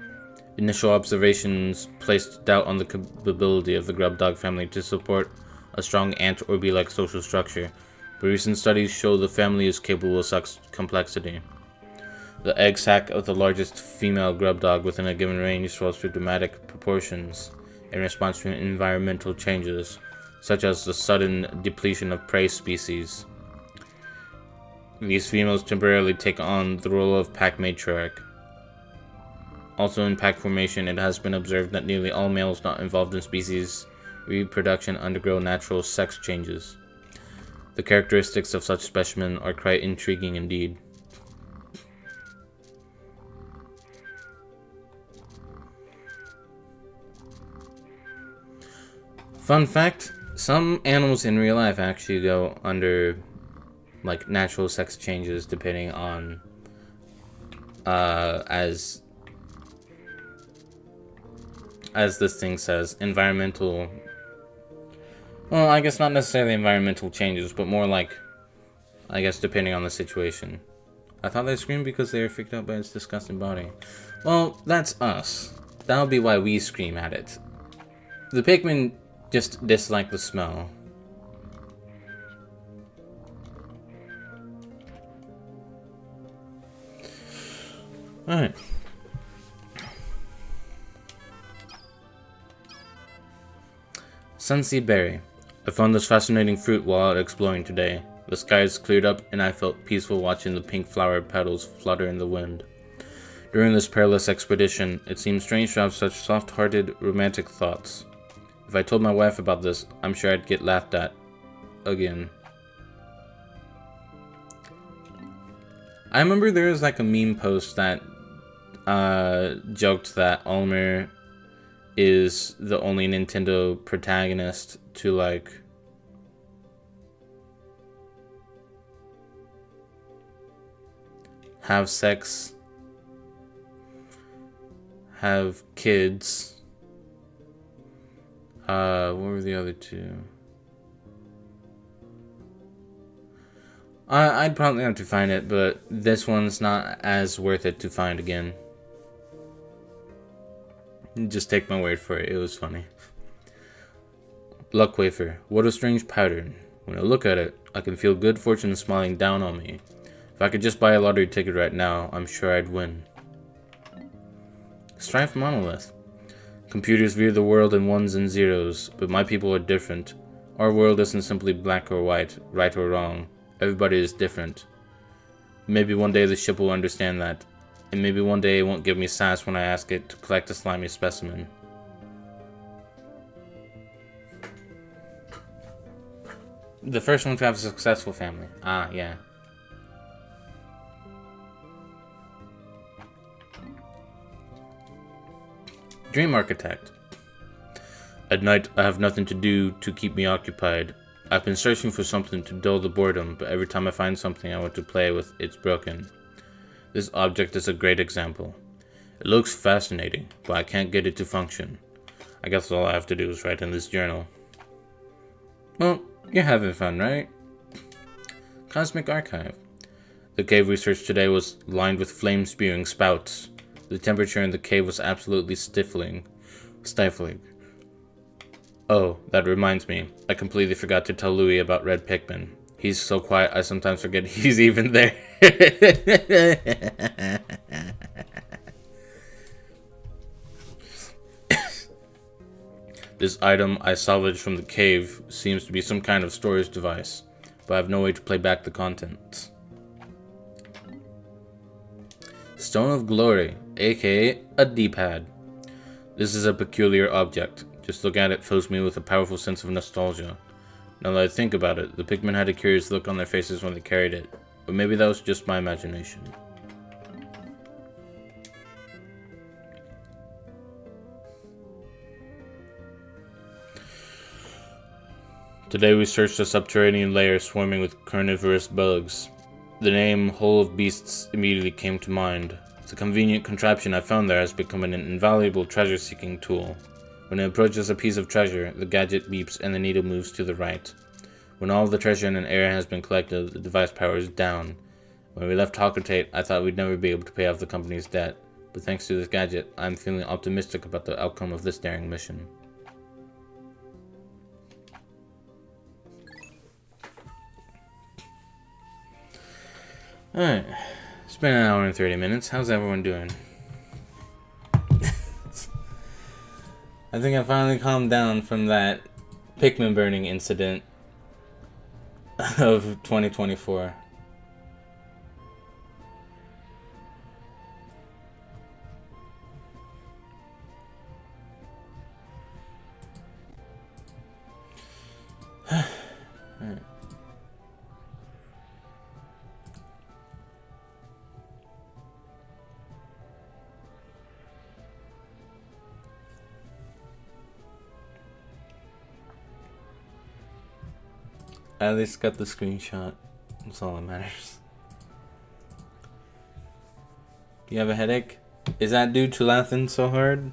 Initial observations placed doubt on the capability of the grub dog family to support a strong ant or bee-like social structure, but recent studies show the family is capable of such complexity. The egg sac of the largest female grub dog within a given range swells to dramatic proportions in response to environmental changes, such as the sudden depletion of prey species. These females temporarily take on the role of pack matriarch. Also in pack formation, it has been observed that nearly all males not involved in species reproduction undergo natural sex changes. The characteristics of such specimens are quite intriguing indeed. Fun fact, some animals in real life actually go under like natural sex changes depending on as this thing says, environmental. Well, I guess not necessarily environmental changes, but more like, I guess, depending on the situation. I thought they screamed because they were freaked out by its disgusting body. Well, that's us. That'll be why we scream at it. The Pikmin just dislike the smell. Alright. Sunseed berry. I found this fascinating fruit while out exploring today. The skies cleared up and I felt peaceful watching the pink flower petals flutter in the wind. During this perilous expedition, it seemed strange to have such soft-hearted, romantic thoughts. If I told my wife about this, I'm sure I'd get laughed at. Again. I remember there was like a meme post that joked that Ulmer is the only Nintendo protagonist to like have sex, have kids. What were the other two? I'd probably have to find it, but this one's not as worth it to find again. Just take my word for it, it was funny. Luck wafer. What a strange pattern. When I look at it, I can feel good fortune smiling down on me. If I could just buy a lottery ticket right now, I'm sure I'd win. Strife monolith. Computers view the world in ones and zeros, but my people are different. Our world isn't simply black or white, right or wrong. Everybody is different. Maybe one day the ship will understand that. And maybe one day it won't give me sass when I ask it to collect a slimy specimen. The first one to have a successful family. Ah, yeah. Dream architect. At night, I have nothing to do to keep me occupied. I've been searching for something to dull the boredom, but every time I find something I want to play with, it's broken. This object is a great example. It looks fascinating, but I can't get it to function. I guess all I have to do is write in this journal. Well, you're having fun, right? Cosmic Archive. The cave we searched today was lined with flame-spewing spouts. The temperature in the cave was absolutely stifling. Oh, that reminds me. I completely forgot to tell Louis about Red Pikmin. He's so quiet, I sometimes forget he's even there. This item I salvaged from the cave seems to be some kind of storage device, but I have no way to play back the contents. Stone of Glory, aka a D-pad. This is a peculiar object. Just look at it fills me with a powerful sense of nostalgia. Now that I think about it, the Pikmin had a curious look on their faces when they carried it, but maybe that was just my imagination. Today we searched a subterranean layer swarming with carnivorous bugs. The name Hole of Beasts immediately came to mind. The convenient contraption I found there has become an invaluable treasure-seeking tool. When it approaches a piece of treasure, the gadget beeps and the needle moves to the right. When all of the treasure in an area has been collected, the device power is down. When we left Talkertate, I thought we'd never be able to pay off the company's debt, but thanks to this gadget, I'm feeling optimistic about the outcome of this daring mission. Alright, it's been an hour and 30 minutes. How's everyone doing? I think I finally calmed down from that Pikmin burning incident of 2024. Alright. I at least got the screenshot. That's all that matters. You have a headache? Is that due to laughing so hard?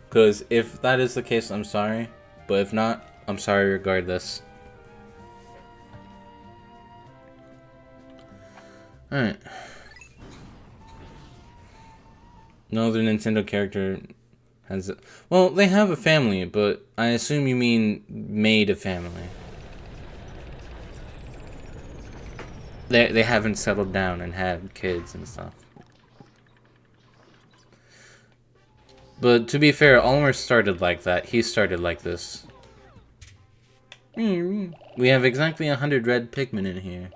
Because if that is the case, I'm sorry. But if not, I'm sorry regardless. Alright. No other Nintendo character has a... Well, they have a family, but I assume you mean made a family. They haven't settled down and had kids and stuff. But to be fair, Ulmer started like that. He started like this. We have exactly 100 red Pikmin in here.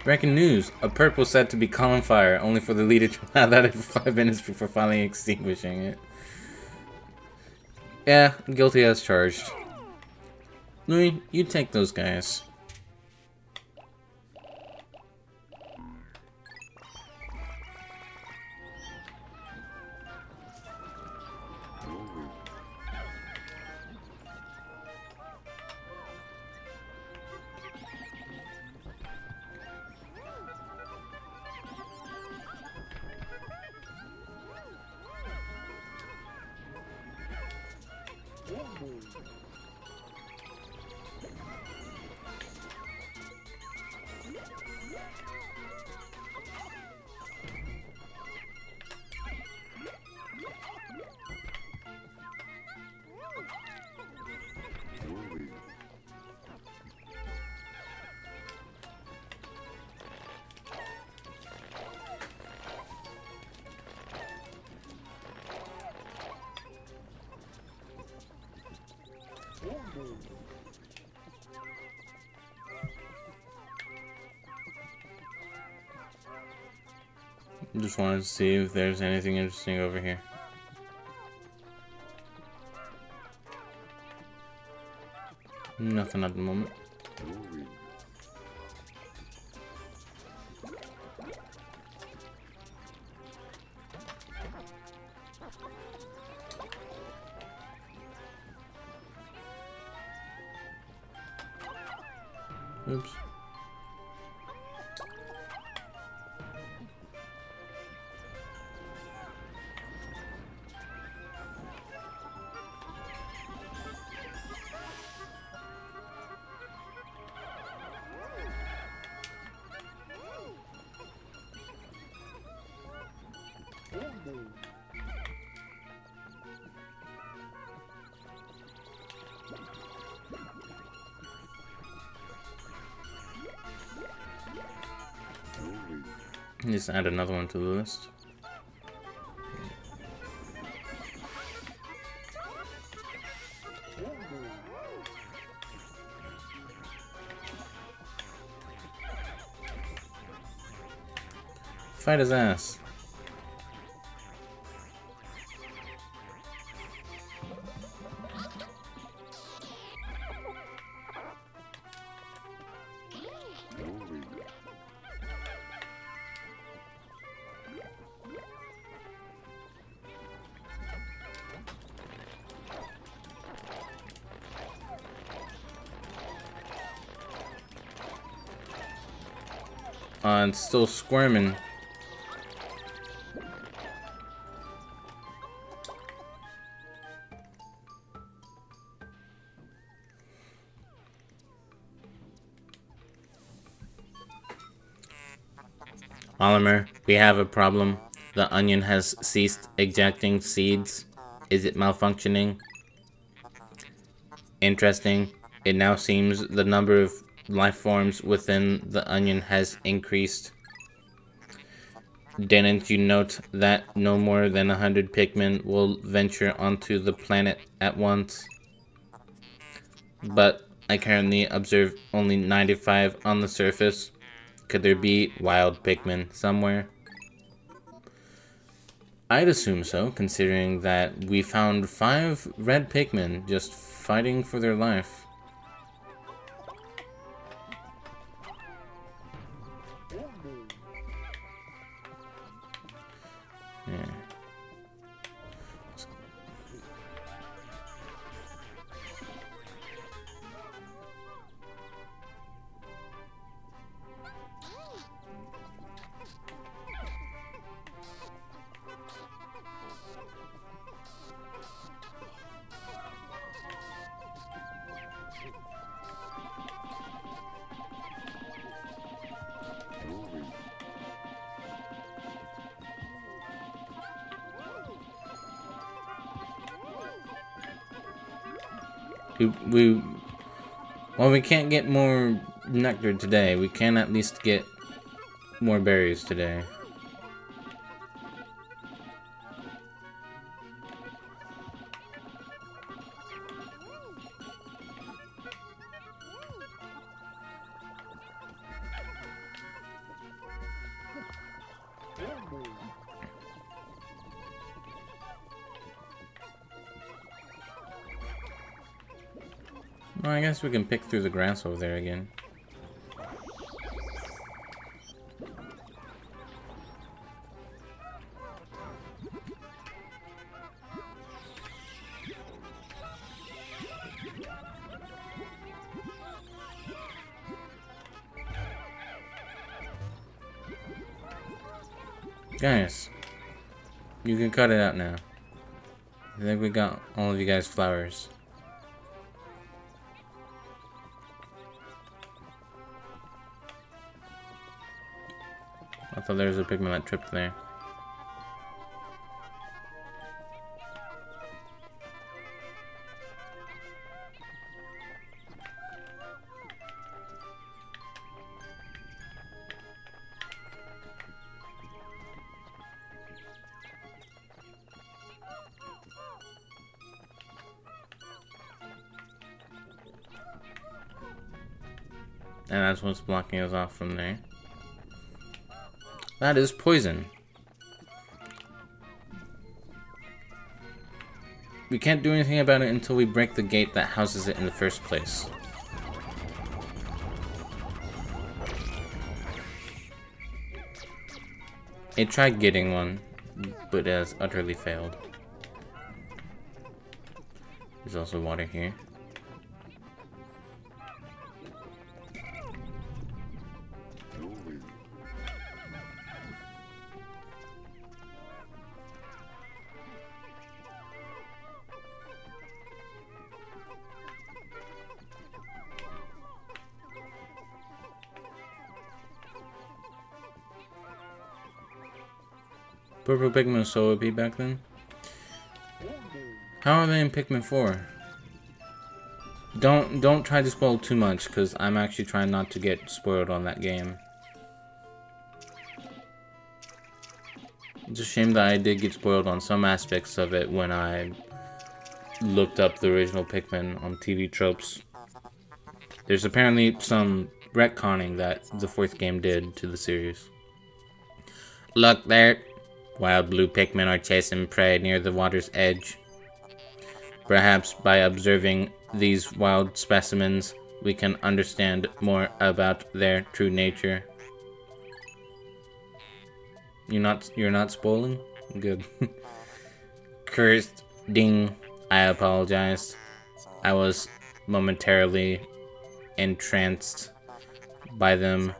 Breaking news. A perp was said to be calling fire, only for the leader to allow that for 5 minutes before finally extinguishing it. Yeah, guilty as charged. Louis, you take those guys. Just wanted to see if there's anything interesting over here. Nothing at the moment. Oops. Just add another one to the list. Fight his ass. It's still squirming. Oliver, we have a problem. The onion has ceased ejecting seeds. Is it malfunctioning? Interesting. It now seems the number of life forms within the onion has increased. Didn't you note that no more than 100 Pikmin will venture onto the planet at once? But I currently observe only 95 on the surface. Could there be wild Pikmin somewhere? I'd assume so, considering that we found 5 red Pikmin just fighting for their life. Yeah. Well, we can't get more nectar today. We can at least get more berries today. Well, I guess we can pick through the grass over there again. Guys, you can cut it out now. I think we got all of you guys flowers. I thought there was a Pikmin that tripped there. And that's what's blocking us off from there. That is poison. We can't do anything about it until we break the gate that houses it in the first place. It tried getting one, but it has utterly failed. There's also water here. Purple Pikmin was so OP back then. How are they in Pikmin 4? Don't try to spoil too much, because I'm actually trying not to get spoiled on that game. It's a shame that I did get spoiled on some aspects of it when I looked up the original Pikmin on TV tropes. There's apparently some retconning that the fourth game did to the series. Look there! Wild blue Pikmin are chasing prey near the water's edge. Perhaps by observing these wild specimens, we can understand more about their true nature. You're not spoiling? Good. Cursed ding. I apologize. I was momentarily entranced by them.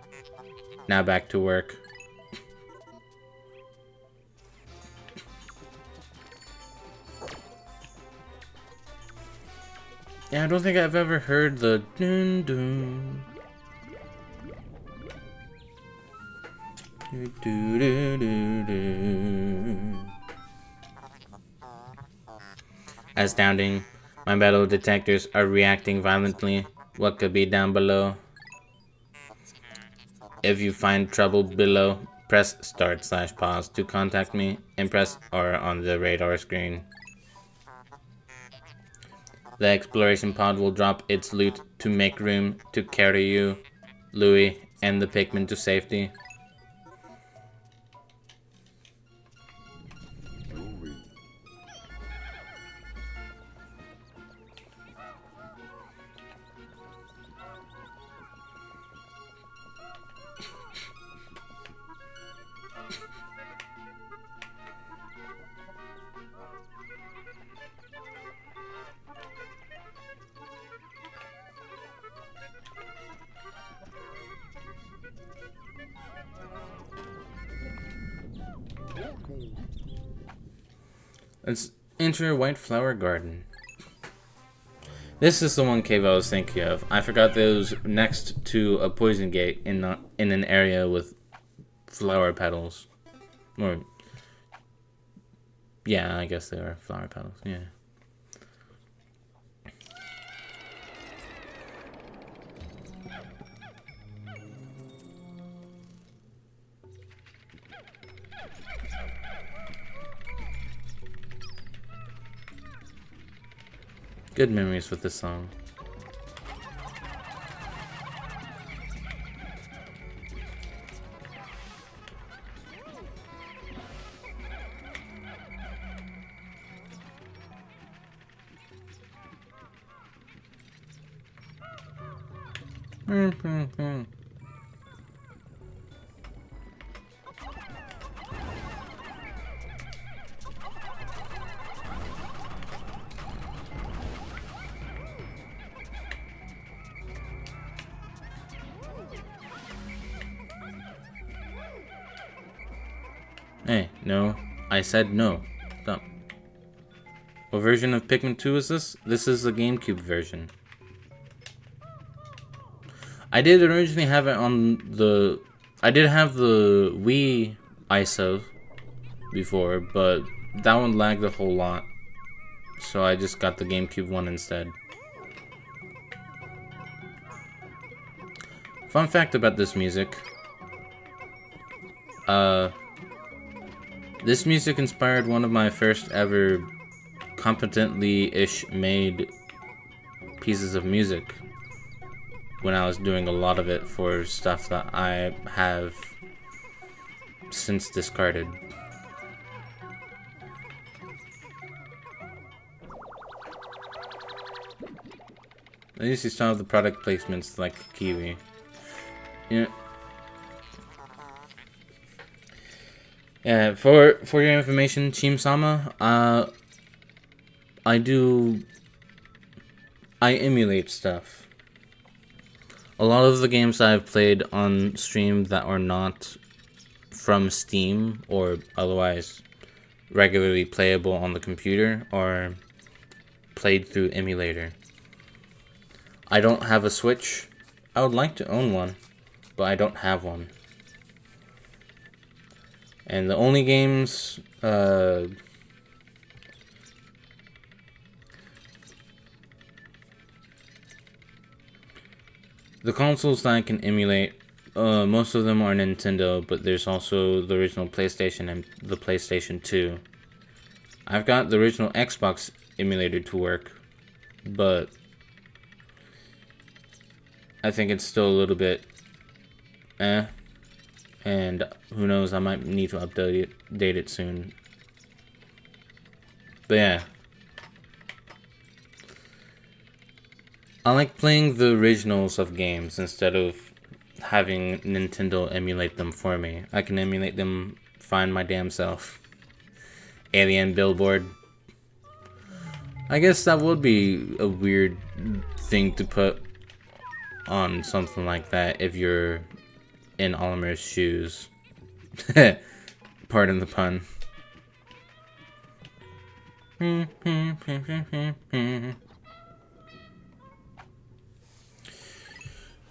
Now back to work. Yeah, I don't think I've ever heard the dun dun. Do, do, do, do, do. Astounding. My metal detectors are reacting violently. What could be down below? If you find trouble below, press start/pause to contact me and press R on the radar screen. The exploration pod will drop its loot to make room to carry you, Louie, and the Pikmin to safety. Let's enter White Flower Garden. This is the one cave I was thinking of. I forgot that it was next to a poison gate in an area with flower petals. Or, yeah, I guess they are flower petals, yeah. Good memories with this song. Hey, no. I said no. Stop. What version of Pikmin 2 is this? This is the GameCube version. I did originally have it on the... I did have the Wii ISO before, but that one lagged a whole lot. So I just got the GameCube one instead. Fun fact about this music. This music inspired one of my first ever competently-ish made pieces of music when I was doing a lot of it for stuff that I have since discarded. I usually start with the product placements like Kiwi. Yeah. Yeah, for your information, Chim-sama, I emulate stuff. A lot of the games I've played on stream that are not from Steam or otherwise regularly playable on the computer are played through emulator. I don't have a Switch. I would like to own one, but I don't have one. And the only games, the consoles that I can emulate, most of them are Nintendo, but there's also the original PlayStation and the PlayStation 2. I've got the original Xbox emulator to work, but I think it's still a little bit and who knows, I might need to update it soon. But yeah, I like playing the originals of games instead of having Nintendo emulate them for me. I can emulate them fine my damn self. Alien Billboard. I guess that would be a weird thing to put on something like that if you're in Oliver's shoes. Pardon the pun. And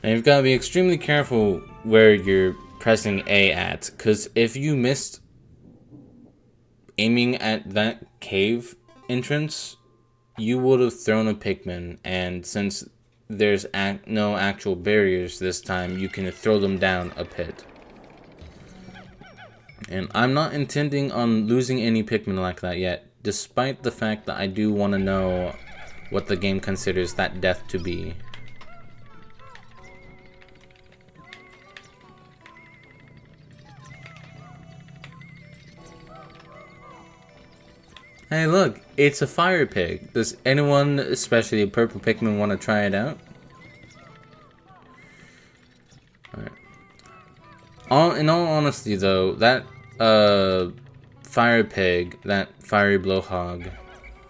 you've got to be extremely careful where you're pressing A at, because if you missed aiming at that cave entrance, you would have thrown a Pikmin, and since there's no actual barriers this time, you can throw them down a pit. And I'm not intending on losing any Pikmin like that yet, despite the fact that I do want to know what the game considers that death to be. Hey look, it's a fire pig. Does anyone, especially a purple Pikmin, want to try it out? Alright. In all honesty though, that fire pig, that fiery blowhog,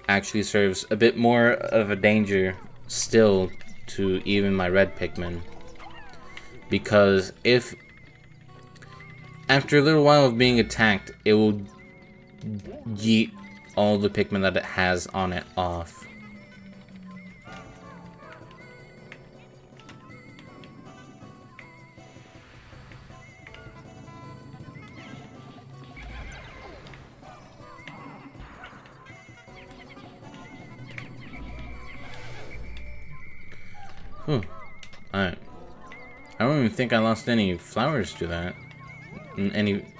actually serves a bit more of a danger still to even my red Pikmin. Because if, after a little while of being attacked, it will yeet all the Pikmin that it has on it off. Alright. I don't even think I lost any flowers to that.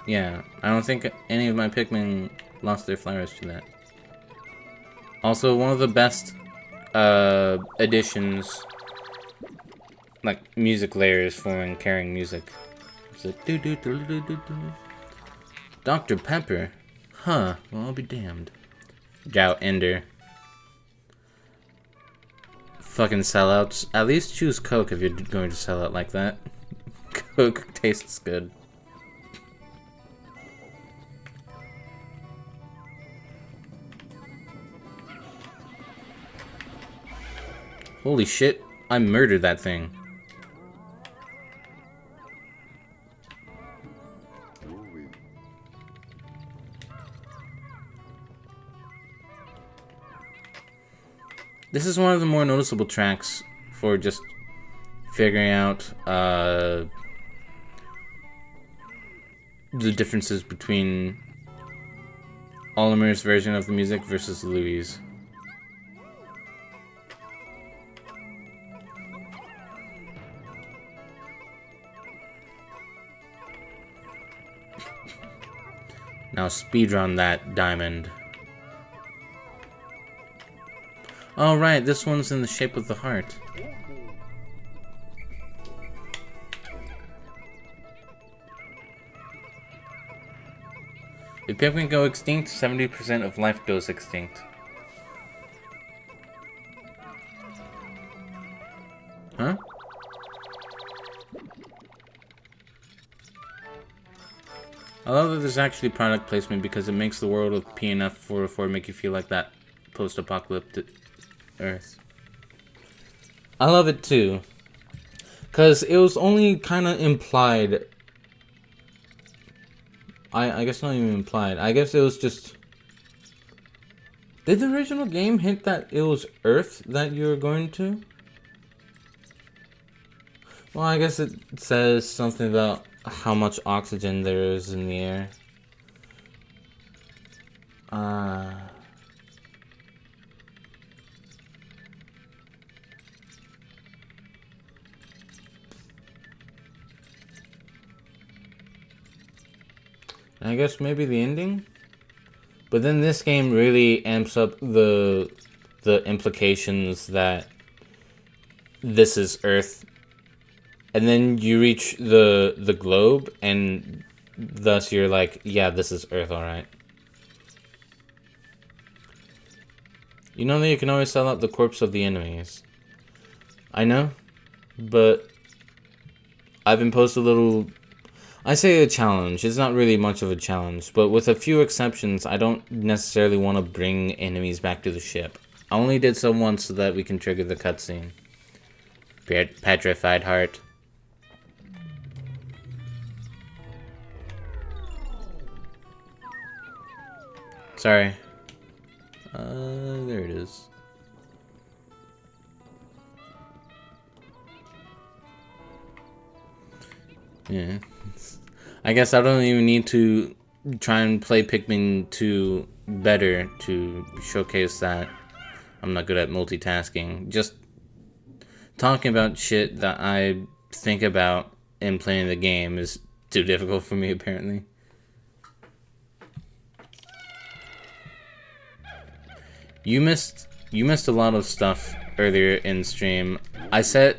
Yeah, I don't think any of my Pikmin lost their flowers to that. Also, one of the best additions, like music layers for when carrying music. It's like do do do do do do. Dr. Pepper, huh? Well, I'll be damned. Gout Ender. Fucking sellouts. At least choose Coke if you're going to sell out like that. Coke tastes good. Holy shit, I murdered that thing. This is one of the more noticeable tracks for just figuring out the differences between Olimer's version of the music versus Louis'. Now speedrun that diamond. Oh right, this one's in the shape of the heart. If Pikmin go extinct, 70% of life goes extinct. Huh? I love that there's actually product placement because it makes the world of PNF 404 make you feel like that post-apocalyptic Earth. I love it too. Because it was only kind of implied. I guess not even implied. I guess it was just... Did the original game hint that it was Earth that you were going to? Well, I guess it says something about how much oxygen there is in the air. I guess maybe the ending? But then this game really amps up the implications that this is Earth. And then you reach the globe, and thus you're like, yeah, this is Earth, alright. You know that you can always sell out the corpse of the enemies. I know, but I've imposed a little... I say a challenge. It's not really much of a challenge, but with a few exceptions, I don't necessarily want to bring enemies back to the ship. I only did so once so that we can trigger the cutscene. Petrified heart. Sorry. There it is. Yeah. I guess I don't even need to try and play Pikmin 2 better to showcase that I'm not good at multitasking. Just talking about shit that I think about in playing the game is too difficult for me, apparently. You missed a lot of stuff earlier in stream. I set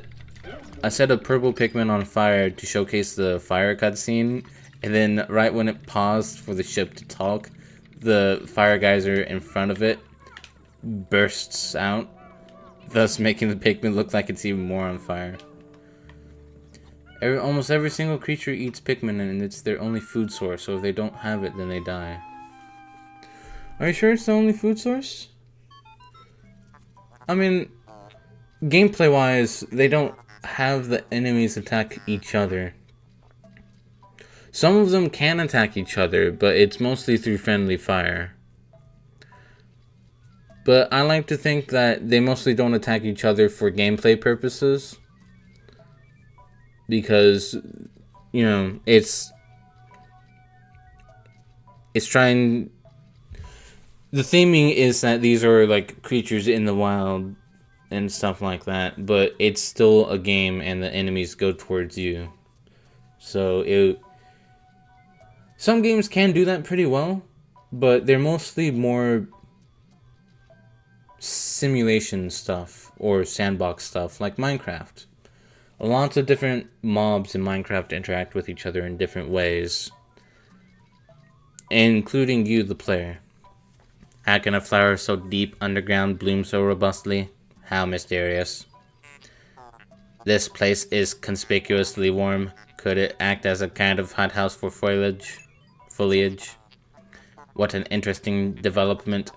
a purple Pikmin on fire to showcase the fire cutscene, and then right when it paused for the ship to talk, the fire geyser in front of it bursts out, thus making the Pikmin look like it's even more on fire. Almost every single creature eats Pikmin, and it's their only food source, so if they don't have it, then they die. Are you sure it's the only food source? I mean, gameplay-wise, they don't have the enemies attack each other. Some of them can attack each other, but it's mostly through friendly fire. But I like to think that they mostly don't attack each other for gameplay purposes. Because, you know, it's trying... The theming is that these are, like, creatures in the wild and stuff like that, but it's still a game and the enemies go towards you. So, some games can do that pretty well, but they're mostly more simulation stuff or sandbox stuff like Minecraft. Lots of different mobs in Minecraft interact with each other in different ways, including you, the player. How can a flower so deep underground bloom so robustly? How mysterious. This place is conspicuously warm. Could it act as a kind of hothouse for foliage? What an interesting development.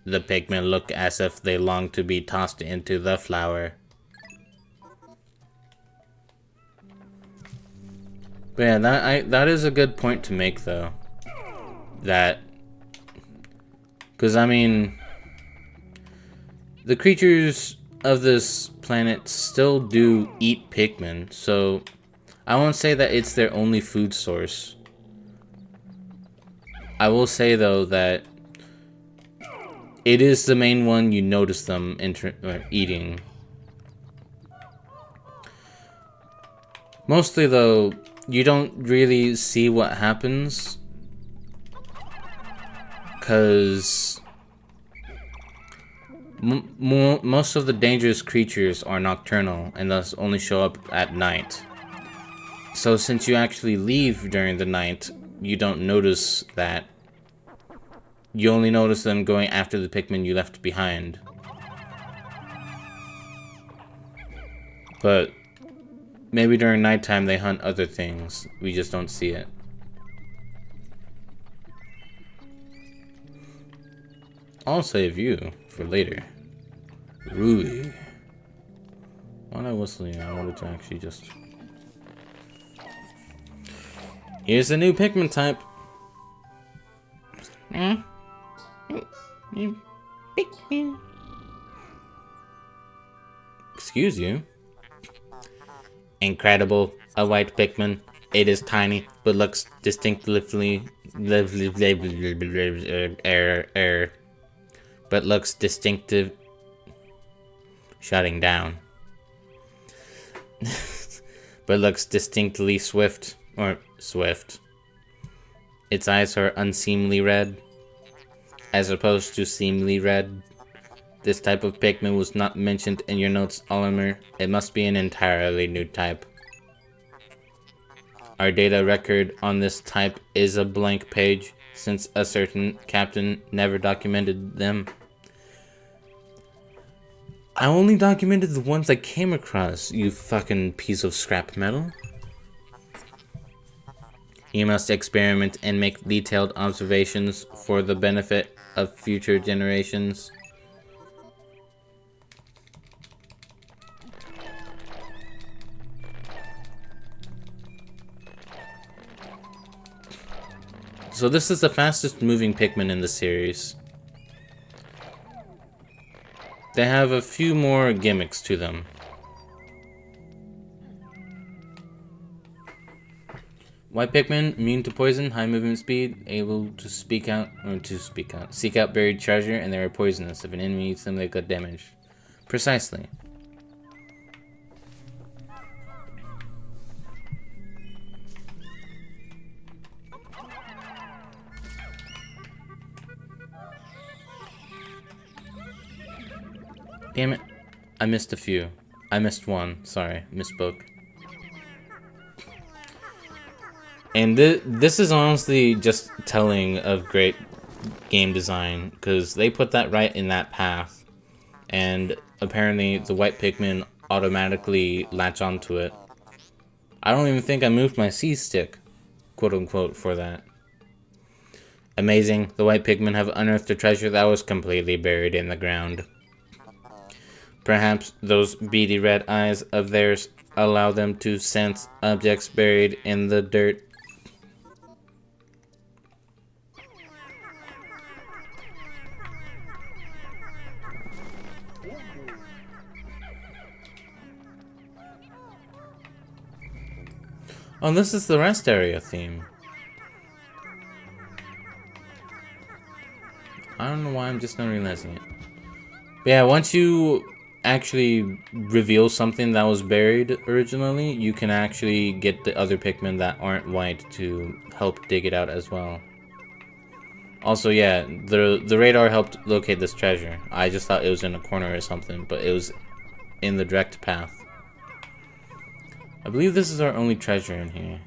The Pikmin look as if they long to be tossed into the flower. But yeah, that is a good point to make, though. That, because I mean, the creatures of this planet still do eat Pikmin, so I won't say that it's their only food source. I will say, though, that it is the main one you notice them eating. Mostly, though, you don't really see what happens, because most of the dangerous creatures are nocturnal and thus only show up at night. So since you actually leave during the night, you don't notice that. You only notice them going after the Pikmin you left behind. But maybe during nighttime they hunt other things. We just don't see it. I'll save you for later. Rui. Why am I whistling? I wanted to actually just... Here's the new Pikmin type. Pikmin. Excuse you. Incredible. A white Pikmin. It is tiny, but looks distinctively... But looks distinctive... Shutting down. But looks distinctly swift. Or swift. Its eyes are unseemly red, as opposed to seemly red. This type of Pikmin was not mentioned in your notes, Olimer. It must be an entirely new type. Our data record on this type is a blank page, since a certain captain never documented them. I only documented the ones I came across, you fucking piece of scrap metal. You must experiment and make detailed observations for the benefit of future generations. So this is the fastest moving Pikmin in the series. They have a few more gimmicks to them. White Pikmin, immune to poison, high movement speed, able to seek out buried treasure, and they are poisonous. If an enemy eats them, they got damage. Precisely. Damn it. I missed a few. I missed one. Sorry, misspoke. And this is honestly just telling of great game design, because they put that right in that path. And apparently the white Pikmin automatically latch onto it. I don't even think I moved my C-stick, quote-unquote, for that. Amazing, the white Pikmin have unearthed a treasure that was completely buried in the ground. Perhaps those beady red eyes of theirs allow them to sense objects buried in the dirt. Oh, this is the rest area theme. I don't know why I'm just not realizing it. But yeah, once you actually reveal something that was buried originally, you can actually get the other Pikmin that aren't white to help dig it out as well. Also, yeah, the radar helped locate this treasure. I just thought it was in a corner or something, but it was in the direct path. I believe this is our only treasure in here.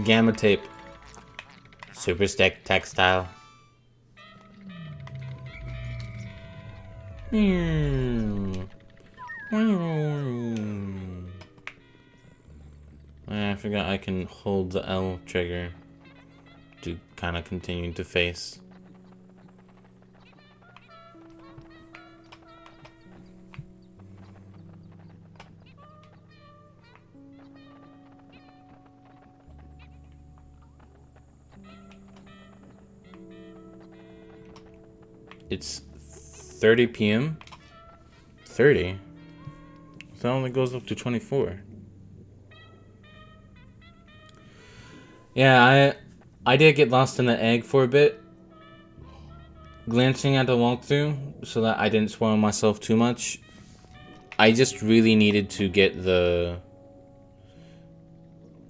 Gamma tape. Super stick textile. I forgot I can hold the L trigger to kind of continue to face. It's 30 p.m. 30? That only goes up to 24. Yeah, I did get lost in the egg for a bit, glancing at the walkthrough so that I didn't spoil myself too much. I just really needed to get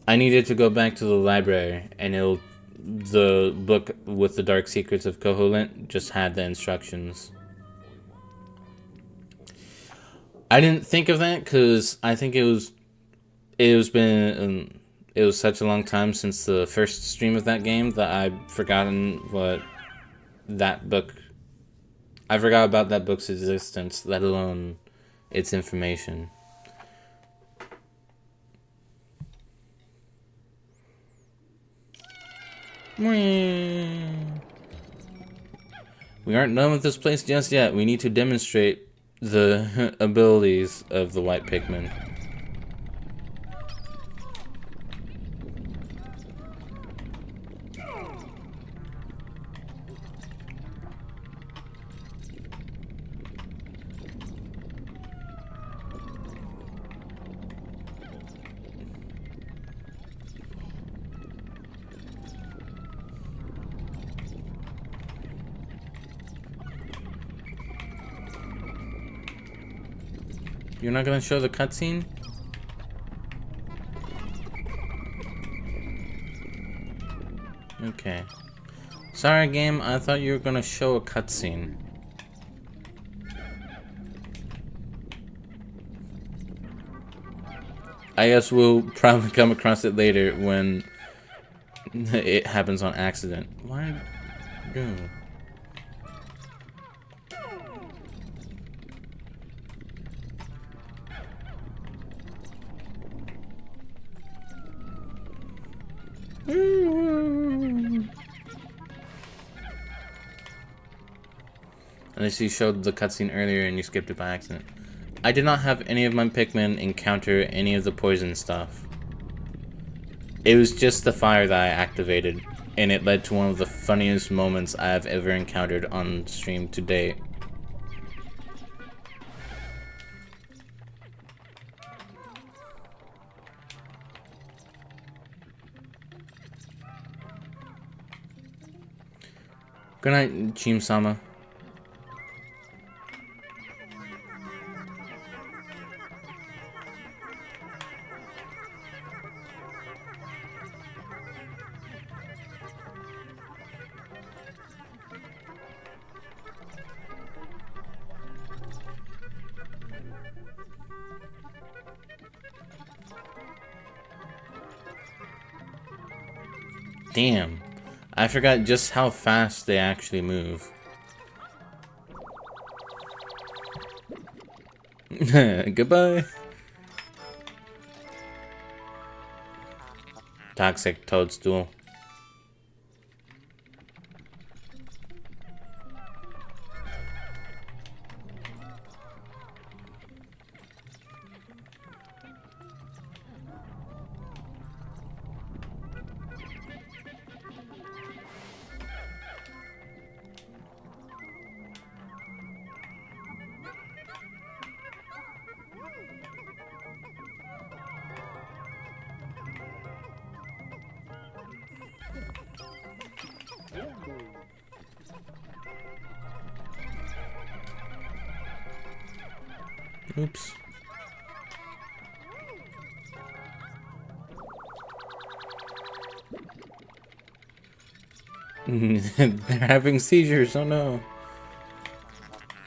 I needed to go back to the library, and the book with the dark secrets of Koholint just had the instructions. I didn't think of that because I think it was such a long time since the first stream of that game that I've forgotten what that book. I forgot about that book's existence, let alone its information. We aren't done with this place just yet. We need to demonstrate the abilities of the white Pikmin. You're not gonna show the cutscene? Okay. Sorry, game. I thought you were gonna show a cutscene. I guess we'll probably come across it later when it happens on accident. Why? Go. Unless you showed the cutscene earlier and you skipped it by accident. I did not have any of my Pikmin encounter any of the poison stuff. It was just the fire that I activated, and it led to one of the funniest moments I have ever encountered on stream to date. Good night, Chim-sama. Damn, I forgot just how fast they actually move. Goodbye. Toxic toadstool. Oops. They're having seizures, oh no.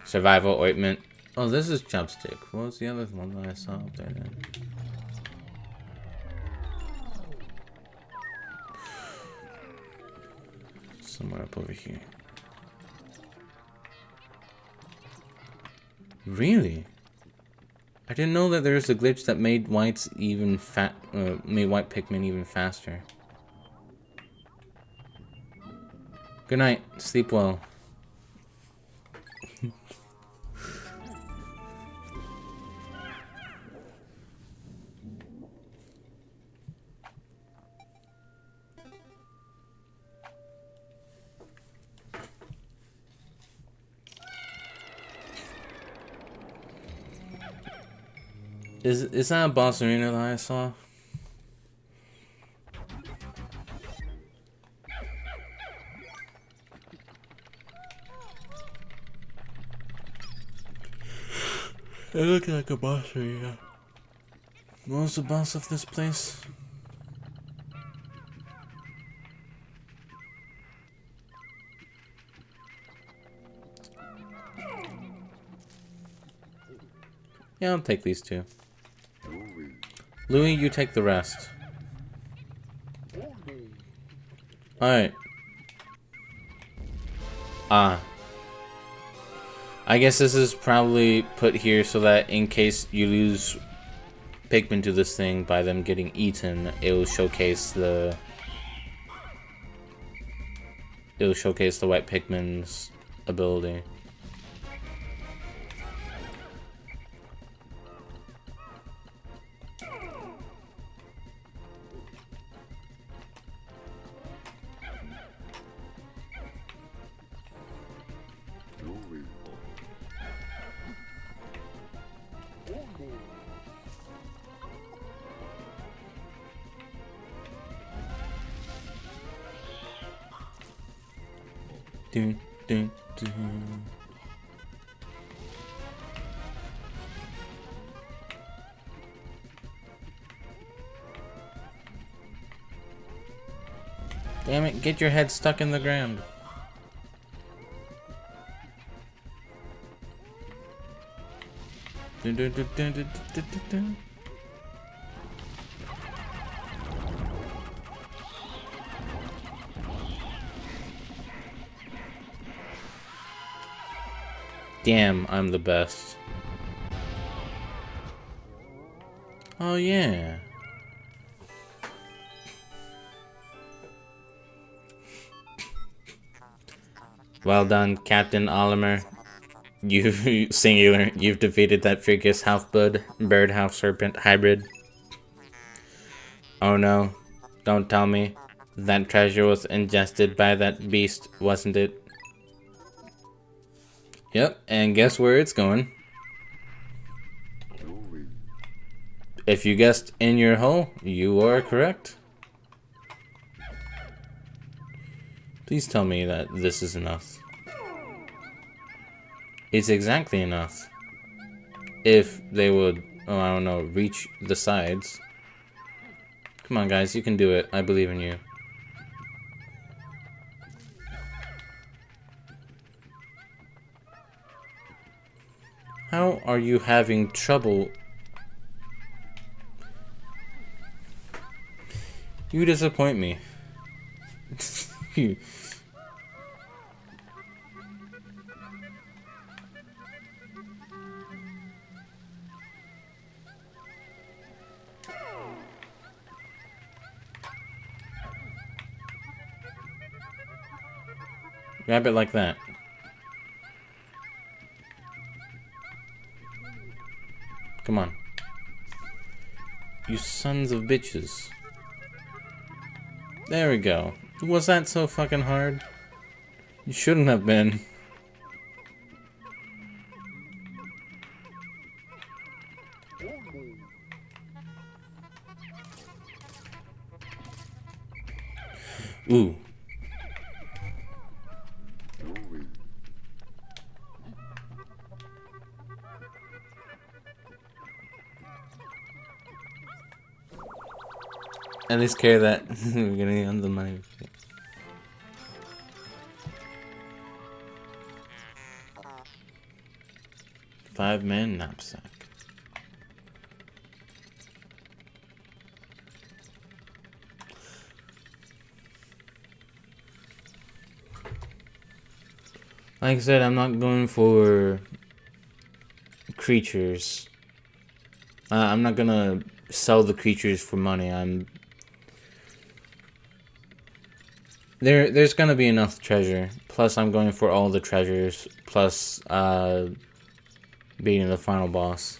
Survival ointment. Oh, this is chopstick. What was the other one that I saw up there then? Somewhere up over here. Really? I didn't know that there was a glitch that made whites even made white Pikmin even faster. Good night. Sleep well. Is that a boss arena that I saw? It looked like a boss arena. What was the boss of this place? Yeah, I'll take these two. Louis, you take the rest. Alright. I guess this is probably put here so that in case you lose Pikmin to this thing by them getting eaten, it'll showcase the white Pikmin's ability. Dun, dun, dun. Damn it, get your head stuck in the ground. Dun, dun, dun, dun, dun, dun, dun, dun. Damn, I'm the best. Oh yeah. Well done, Captain Olimer. You've singular. You've defeated that freakish half-bird, half-serpent hybrid. Oh no! Don't tell me that treasure was ingested by that beast, wasn't it? Yep, and guess where it's going? If you guessed in your hole, you are correct. Please tell me that this is enough. It's exactly enough. If they would, oh, I don't know, reach the sides. Come on, guys, you can do it. I believe in you. How are you having trouble? You disappoint me. Grab it like that. Come on. You sons of bitches. There we go. Was that so fucking hard? You shouldn't have been. Ooh. At least carry that. We're gonna get the money. 5-man knapsack. Like I said, I'm not going for creatures. I'm not gonna sell the creatures for money. There's gonna be enough treasure. Plus, I'm going for all the treasures. Plus, beating the final boss.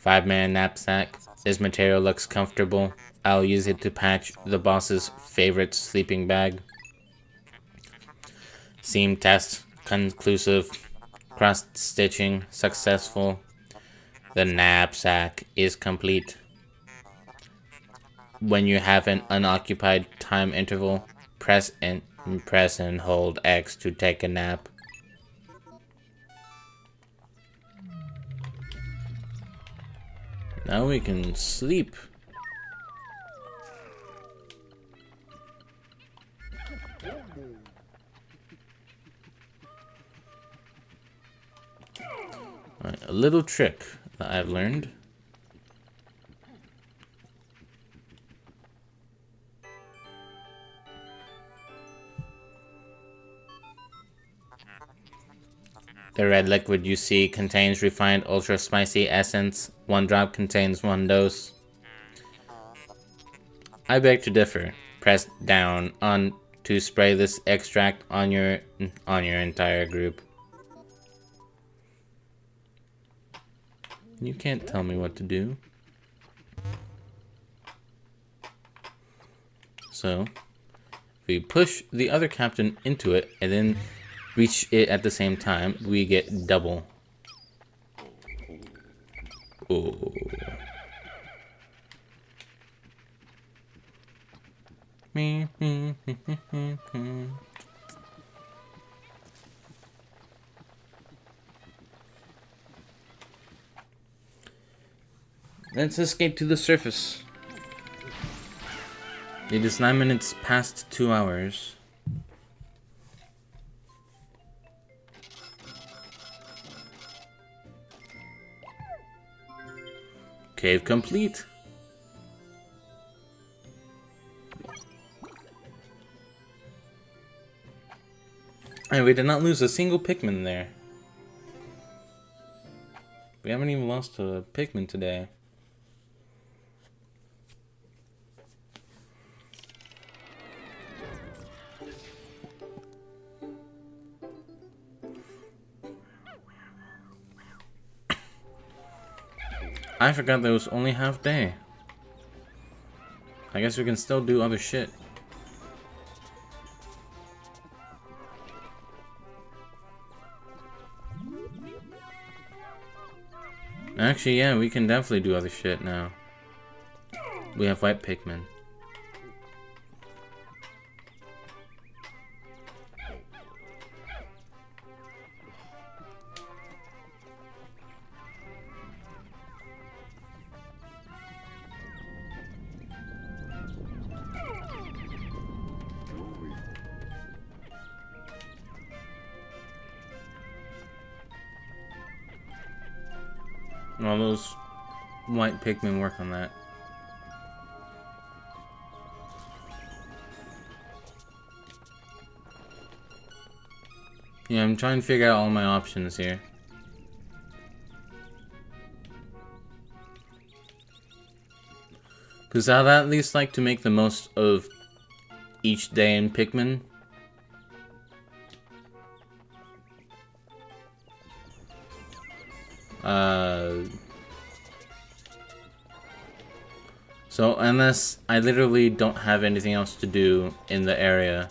5-man knapsack. This material looks comfortable. I'll use it to patch the boss's favorite sleeping bag. Seam test conclusive. Cross stitching successful. The knapsack is complete. When you have an unoccupied time interval, press and hold X to take a nap. Now we can sleep. Alright, a little trick that I've learned. The red liquid you see contains refined ultra spicy essence. 1 drop contains 1 dose. I beg to differ. Press down on to spray this extract on your entire group. You can't tell me what to do. So, we push the other captain into it and then reach it at the same time, we get double. Oh. Let's escape to the surface. It is 9 minutes past 2 hours. Cave complete. And we did not lose a single Pikmin there. We haven't even lost a Pikmin today. I forgot that it was only half day. I guess we can still do other shit. Actually, yeah, we can definitely do other shit now. We have white Pikmin. All those white Pikmin work on that. Yeah, I'm trying to figure out all my options here. Because I'd at least like to make the most of each day in Pikmin. So unless I literally don't have anything else to do in the area,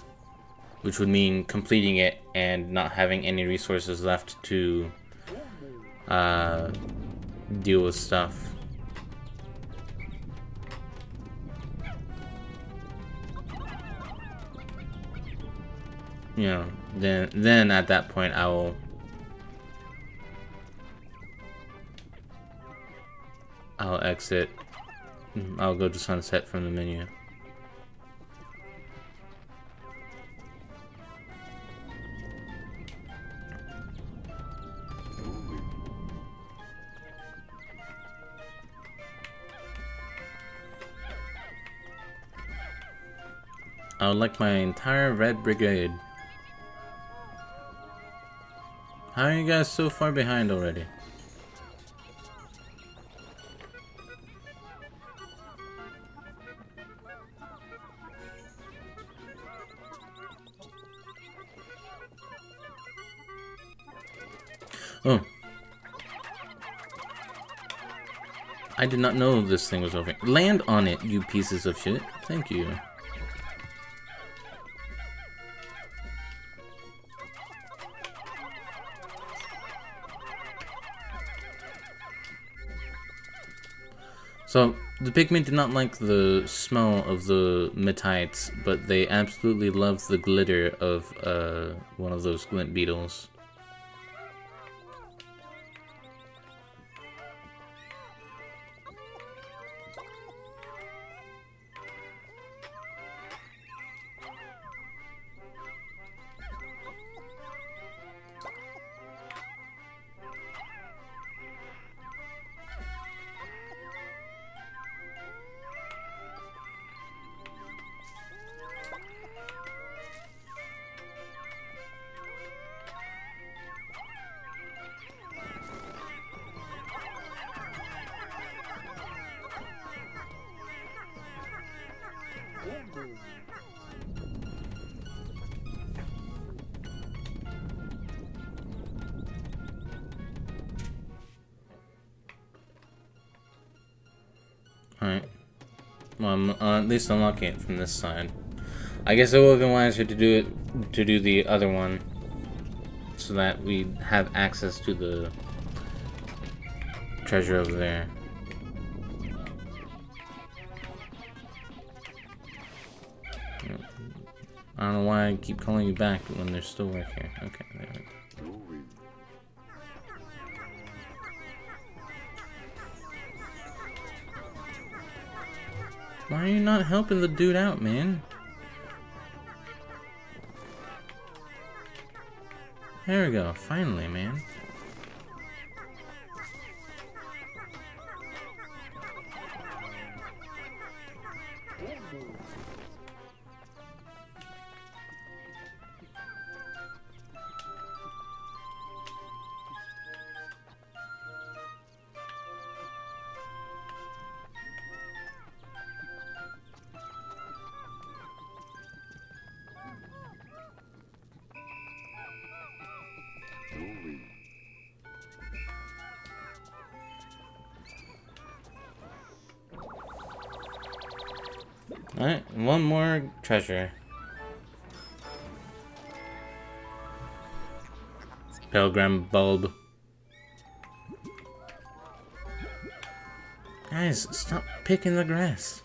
which would mean completing it and not having any resources left to deal with stuff. You know, then at that point I'll exit I'll go to sunset from the menu. I would like my entire red brigade. How are you guys so far behind already? Oh. I did not know this thing was over. Land on it, you pieces of shit. Thank you. So, the Pikmin did not like the smell of the metites, but they absolutely love the glitter of one of those glint beetles. Alright. Well, I'm at least unlocking it from this side. I guess it would have been wiser to do the other one, so that we have access to the treasure over there. I don't know why I keep calling you back when there's still work here. Okay, there we go. Why are you not helping the dude out, man? There we go. Finally, man. Alright, one more treasure. Pilgrim bulb. Guys, stop picking the grass.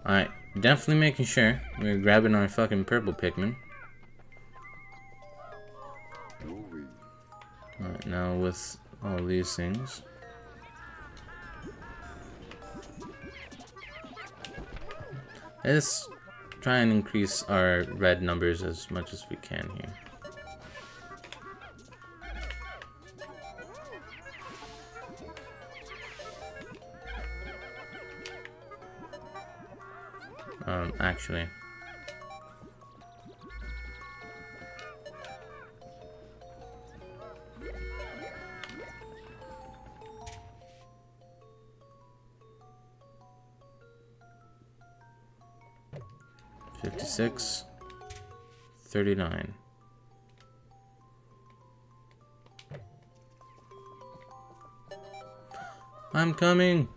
Alright, definitely making sure we're grabbing our fucking purple Pikmin. Alright, now with all these things. Let's try and increase our red numbers as much as we can here. Actually. $56, $39. I'm coming.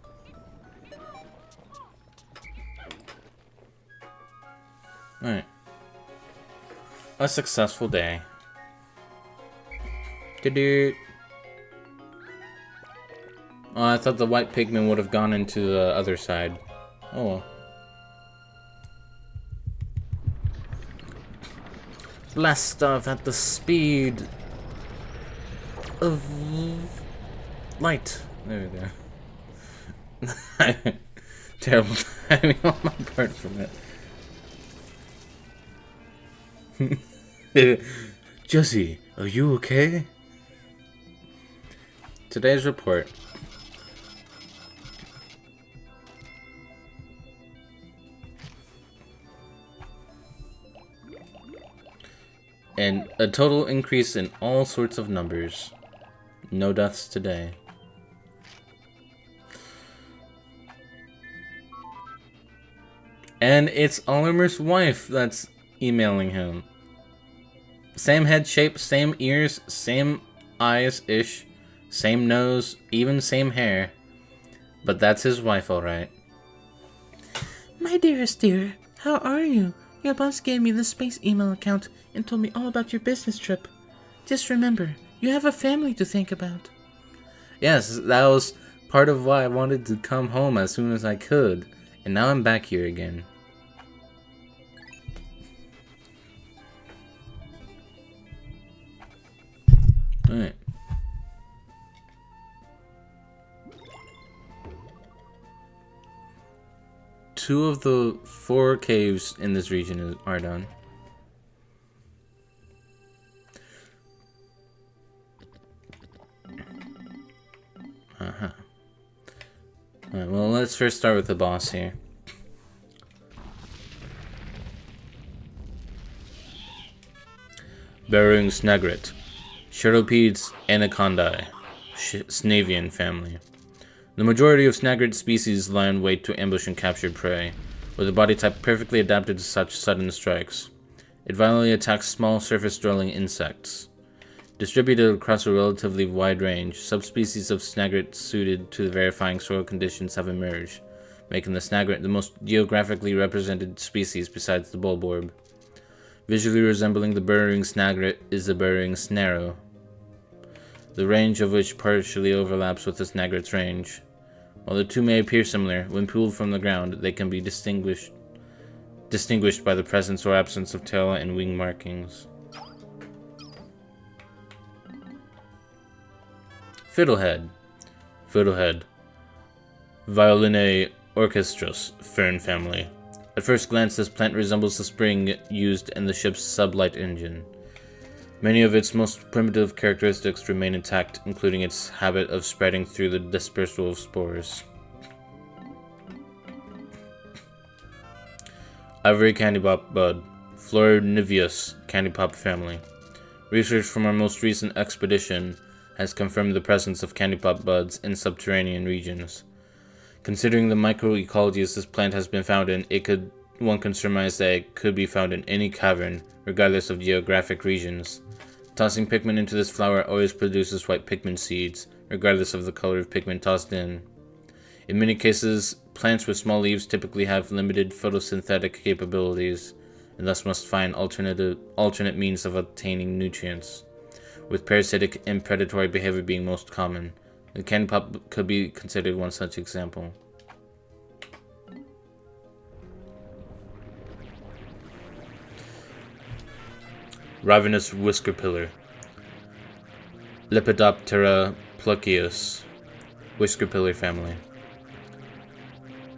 Alright. A successful day. Oh, I thought the white Pikmin would have gone into the other side. Oh well. Blast off at the speed of light. There we go. Terrible timing on my part from it. Jesse, are you okay? Today's report. And a total increase in all sorts of numbers. No deaths today. And it's Oliver's wife that's emailing him. Same head shape, same ears, same eyes-ish, same nose, even same hair. But that's his wife, alright. My dearest dear, how are you? Your boss gave me the space email account and told me all about your business trip. Just remember, you have a family to think about. Yes, that was part of why I wanted to come home as soon as I could. And now I'm back here again. Alright. Two of the 4 caves in this region are done. Alright, well, let's first start with the boss here. Burrowing Snagret. Cheropedes Anacondae. Snavian family. The majority of Snagret species lie in wait to ambush and capture prey, with a body type perfectly adapted to such sudden strikes. It violently attacks small surface-dwelling insects. Distributed across a relatively wide range, subspecies of Snagret suited to the verifying soil conditions have emerged, making the Snagret the most geographically represented species besides the Bulborb. Visually resembling the burrowing Snagret is the burrowing Snarrow, the range of which partially overlaps with the Snagret's range. While the two may appear similar, when pulled from the ground, they can be distinguished by the presence or absence of tail and wing markings. Fiddlehead. Violinae orchestros, fern family. At first glance, this plant resembles the spring used in the ship's sublight engine. Many of its most primitive characteristics remain intact, including its habit of spreading through the dispersal of spores. Ivory Candypop Bud. Florinivius Candypop family. Research from our most recent expedition has confirmed the presence of candypop buds in subterranean regions. Considering the microecologies this plant has been found in, one can surmise that it could be found in any cavern, regardless of geographic regions. Tossing Pikmin into this flower always produces white Pikmin seeds, regardless of the color of Pikmin tossed in. In many cases, plants with small leaves typically have limited photosynthetic capabilities, and thus must find alternate means of obtaining nutrients, with parasitic and predatory behavior being most common. The candypop could be considered one such example. Ravenous Whiskerpillar. Lepidoptera pluckeus. Whiskerpillar family.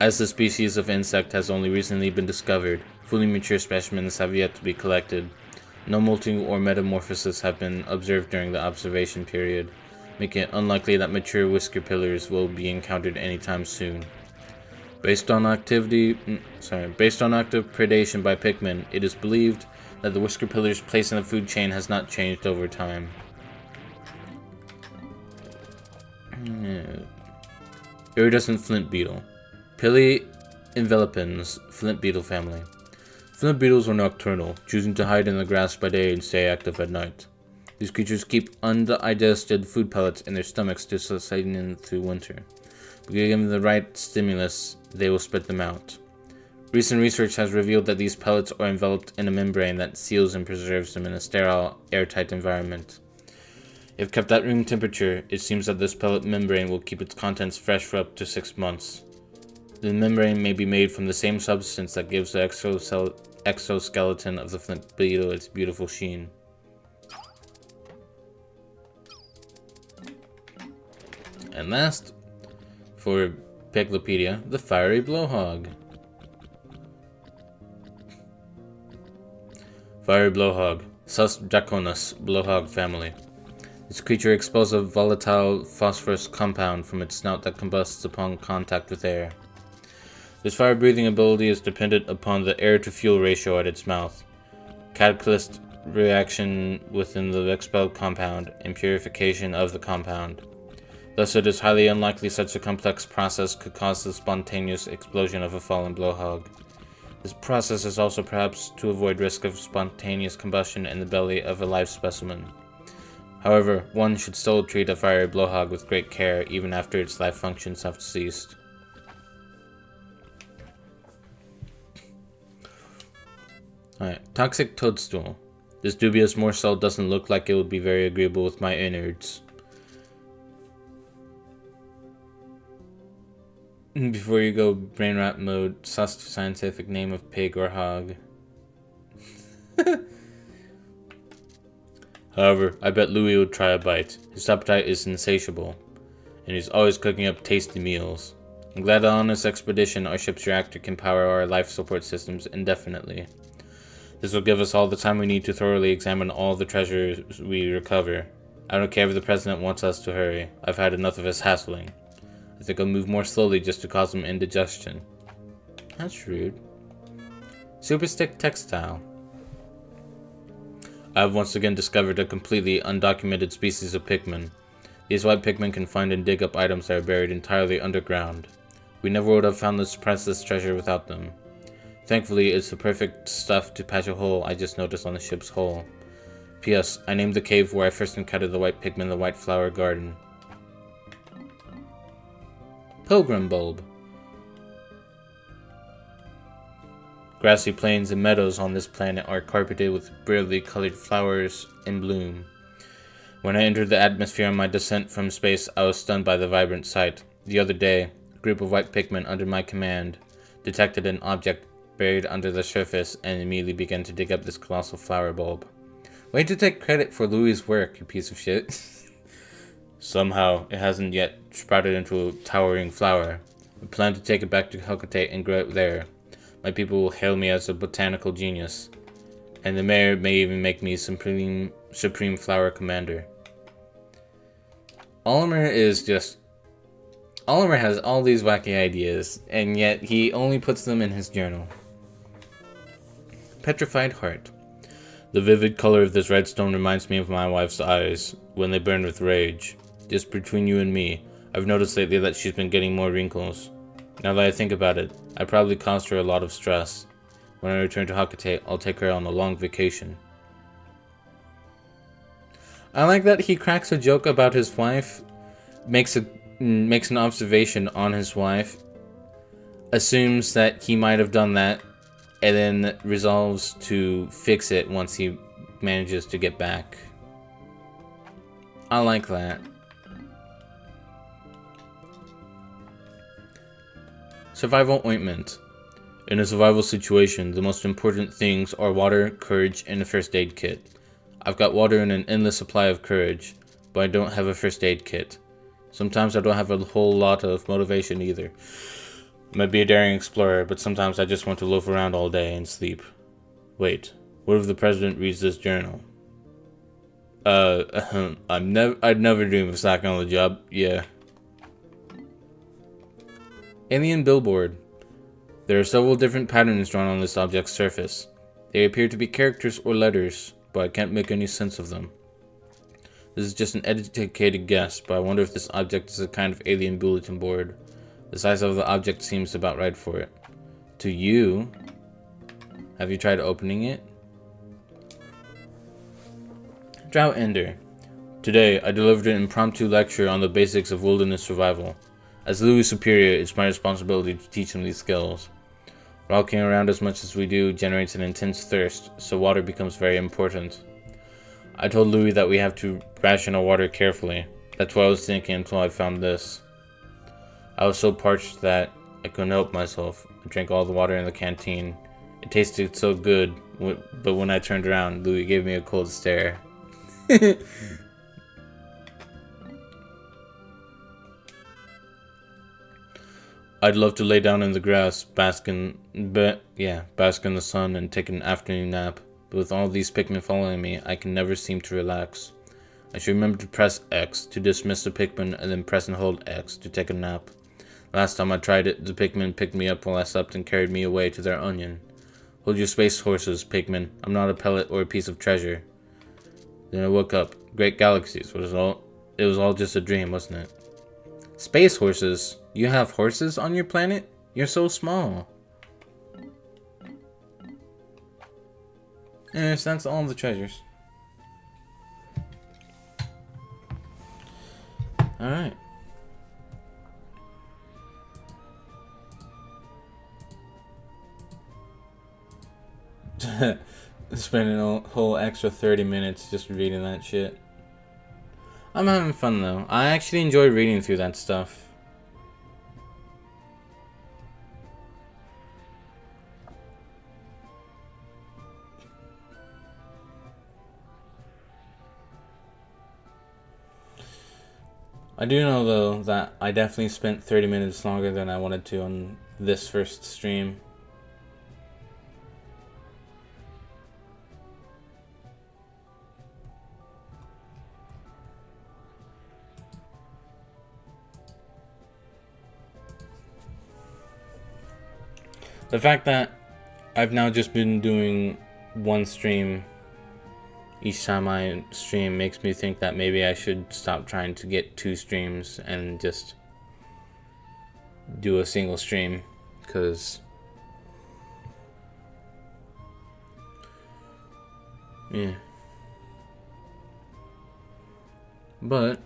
As the species of insect has only recently been discovered, fully mature specimens have yet to be collected. No molting or metamorphosis have been observed during the observation period, making it unlikely that mature whiskerpillars will be encountered anytime soon. Based on active predation by Pikmin, it is believed that the whiskerpillar's place in the food chain has not changed over time. Iridescent flint beetle. Pili envelopens, flint beetle family. Flint beetles are nocturnal, choosing to hide in the grass by day and stay active at night. These creatures keep undigested food pellets in their stomachs to sustain through winter. But given the right stimulus, they will spit them out. Recent research has revealed that these pellets are enveloped in a membrane that seals and preserves them in a sterile, airtight environment. If kept at room temperature, it seems that this pellet membrane will keep its contents fresh for up to 6 months. The membrane may be made from the same substance that gives the exoskeleton of the flint beetle its beautiful sheen. And last, for Piglopedia, the fiery blowhog. Fiery blowhog, Sus draconus blowhog family. This creature expels a volatile phosphorus compound from its snout that combusts upon contact with air. This fire-breathing ability is dependent upon the air-to-fuel ratio at its mouth, catalyst reaction within the expelled compound, and purification of the compound. Thus, it is highly unlikely such a complex process could cause the spontaneous explosion of a fallen blowhog. This process is also perhaps to avoid risk of spontaneous combustion in the belly of a live specimen. However, one should still treat a fiery blowhog with great care even after its life functions have ceased. Alright, toxic toadstool. This dubious morsel doesn't look like it would be very agreeable with my innards. Before you go brain rot mode, sus scientific name of pig or hog. However, I bet Louis would try a bite. His appetite is insatiable, and he's always cooking up tasty meals. I'm glad that on this expedition, our ship's reactor can power our life support systems indefinitely. This will give us all the time we need to thoroughly examine all the treasures we recover. I don't care if the president wants us to hurry. I've had enough of his hassling. I think I'll move more slowly just to cause him indigestion. That's rude. Superstick textile. I have once again discovered a completely undocumented species of Pikmin. These white Pikmin can find and dig up items that are buried entirely underground. We never would have found this priceless treasure without them. Thankfully, it's the perfect stuff to patch a hole I just noticed on the ship's hull. P.S. I named the cave where I first encountered the white Pikmin the White Flower Garden. Pilgrim bulb. Grassy plains and meadows on this planet are carpeted with brilliantly colored flowers in bloom. When I entered the atmosphere on my descent from space, I was stunned by the vibrant sight. The other day, a group of white Pikmin under my command detected an object buried under the surface and immediately began to dig up this colossal flower bulb. Way to take credit for Louis' work, you piece of shit. Somehow, it hasn't yet sprouted into a towering flower. I plan to take it back to Hokate and grow it there. My people will hail me as a botanical genius, and the mayor may even make me supreme flower commander. Oliver has all these wacky ideas, and yet he only puts them in his journal. Petrified heart. The vivid color of this redstone reminds me of my wife's eyes when they burn with rage. Just between you and me, I've noticed lately that she's been getting more wrinkles. Now that I think about it, I probably caused her a lot of stress. When I return to Hokate, I'll take her on a long vacation. I like that he cracks a joke about his wife, makes an observation on his wife, assumes that he might have done that, and then resolves to fix it once he manages to get back. I like that. Survival ointment. In a survival situation, the most important things are water, courage, and a first aid kit. I've got water and an endless supply of courage, but I don't have a first aid kit. Sometimes I don't have a whole lot of motivation either. I might be a daring explorer, but sometimes I just want to loaf around all day and sleep. Wait, what if the president reads this journal? I'd never dream of slacking on the job, yeah. Alien billboard. There are several different patterns drawn on this object's surface. They appear to be characters or letters, but I can't make any sense of them. This is just an educated guess, but I wonder if this object is a kind of alien bulletin board. The size of the object seems about right for it. To you, have you tried opening it? Drought Ender. Today, I delivered an impromptu lecture on the basics of wilderness survival. As Louis' superior, it's my responsibility to teach him these skills. Walking around as much as we do generates an intense thirst, so water becomes very important. I told Louis that we have to ration our water carefully. That's what I was thinking until I found this. I was so parched that I couldn't help myself. I drank all the water in the canteen. It tasted so good, but when I turned around, Louis gave me a cold stare. I'd love to lay down in the grass, bask in the sun and take an afternoon nap. But with all these Pikmin following me, I can never seem to relax. I should remember to press X to dismiss the Pikmin and then press and hold X to take a nap. Last time I tried it, the Pikmin picked me up while I slept and carried me away to their onion. Hold your space horses, Pikmin. I'm not a pellet or a piece of treasure. Then I woke up. Great galaxies. It was all just a dream, wasn't it? Space horses? You have horses on your planet? You're so small. Yes, that's all the treasures. Alright. Spending a whole extra 30 minutes just reading that shit. I'm having fun though. I actually enjoy reading through that stuff. I do know though that I definitely spent 30 minutes longer than I wanted to on this first stream. The fact that I've now just been doing one stream each time I stream makes me think that maybe I should stop trying to get 2 streams and just do a single stream, because yeah. But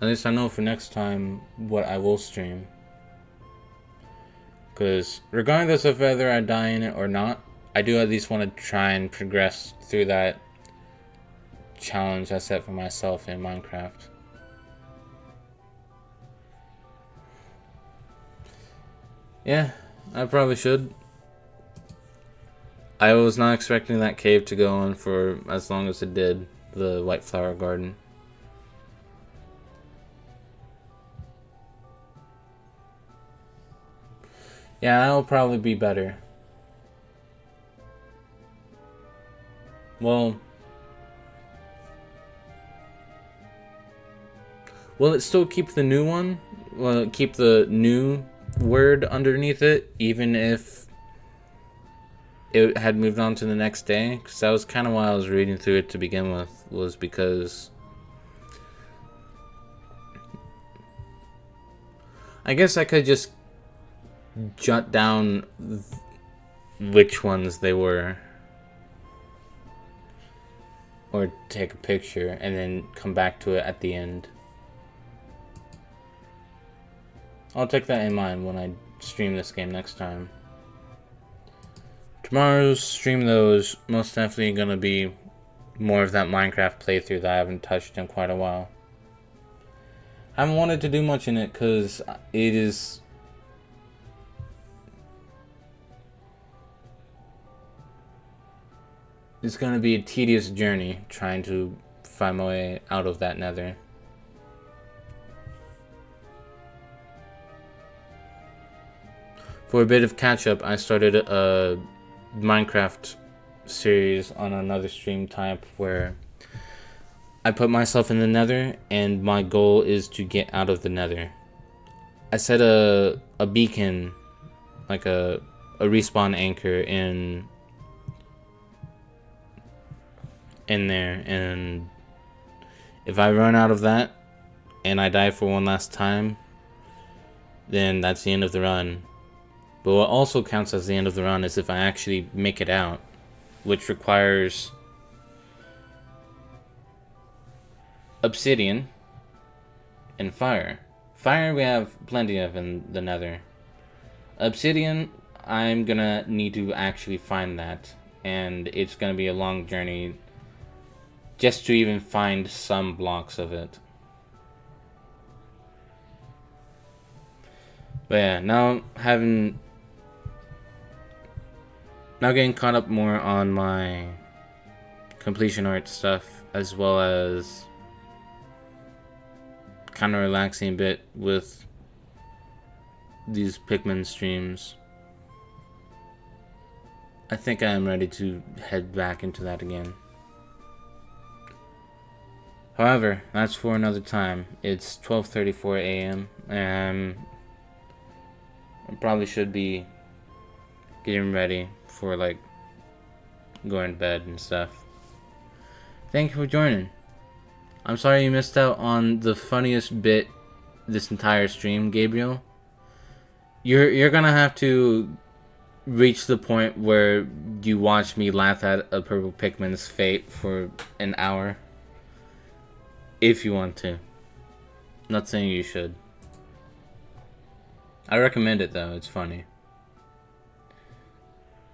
at least I know for next time what I will stream. Because regardless of whether I die in it or not, I do at least want to try and progress through that challenge I set for myself in Minecraft. Yeah, I probably should. I was not expecting that cave to go on for as long as it did, the White Flower Garden. Yeah, that'll probably be better. Well, will it still keep the new one? Will it keep the new word underneath it, even if it had moved on to the next day? Because that was kind of why I was reading through it to begin with, was because I guess I could just jot down which ones they were, or take a picture and then come back to it at the end. I'll take that in mind when I stream this game next time. Tomorrow's stream though is most definitely gonna be more of that Minecraft playthrough that I haven't touched in quite a while. I haven't wanted to do much in it because it's gonna be a tedious journey trying to find my way out of that nether. For a bit of catch up, I started a Minecraft series on another stream type where I put myself in the nether and my goal is to get out of the nether. I set a beacon, like a respawn anchor in there, and if I run out of that and I die for one last time, then that's the end of the run. But what also counts as the end of the run is if I actually make it out, which requires obsidian and fire. Fire we have plenty of in the nether. Obsidian, I'm gonna need to actually find that, and it's gonna be a long journey just to even find some blocks of it. But yeah, now getting caught up more on my completion art stuff, as well as kind of relaxing a bit with these Pikmin streams, I think I am ready to head back into that again. However, that's for another time. It's 12:34 a.m. and I probably should be getting ready for like going to bed and stuff. Thank you for joining. I'm sorry you missed out on the funniest bit this entire stream, Gabriel. You're gonna have to reach the point where you watch me laugh at a purple Pikmin's fate for an hour. If you want to. Not saying you should. I recommend it though, it's funny.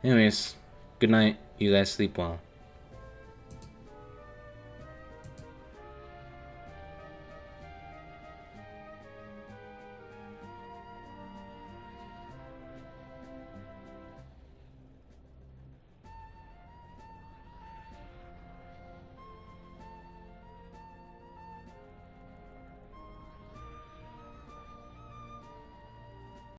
Anyways, good night. You guys sleep well.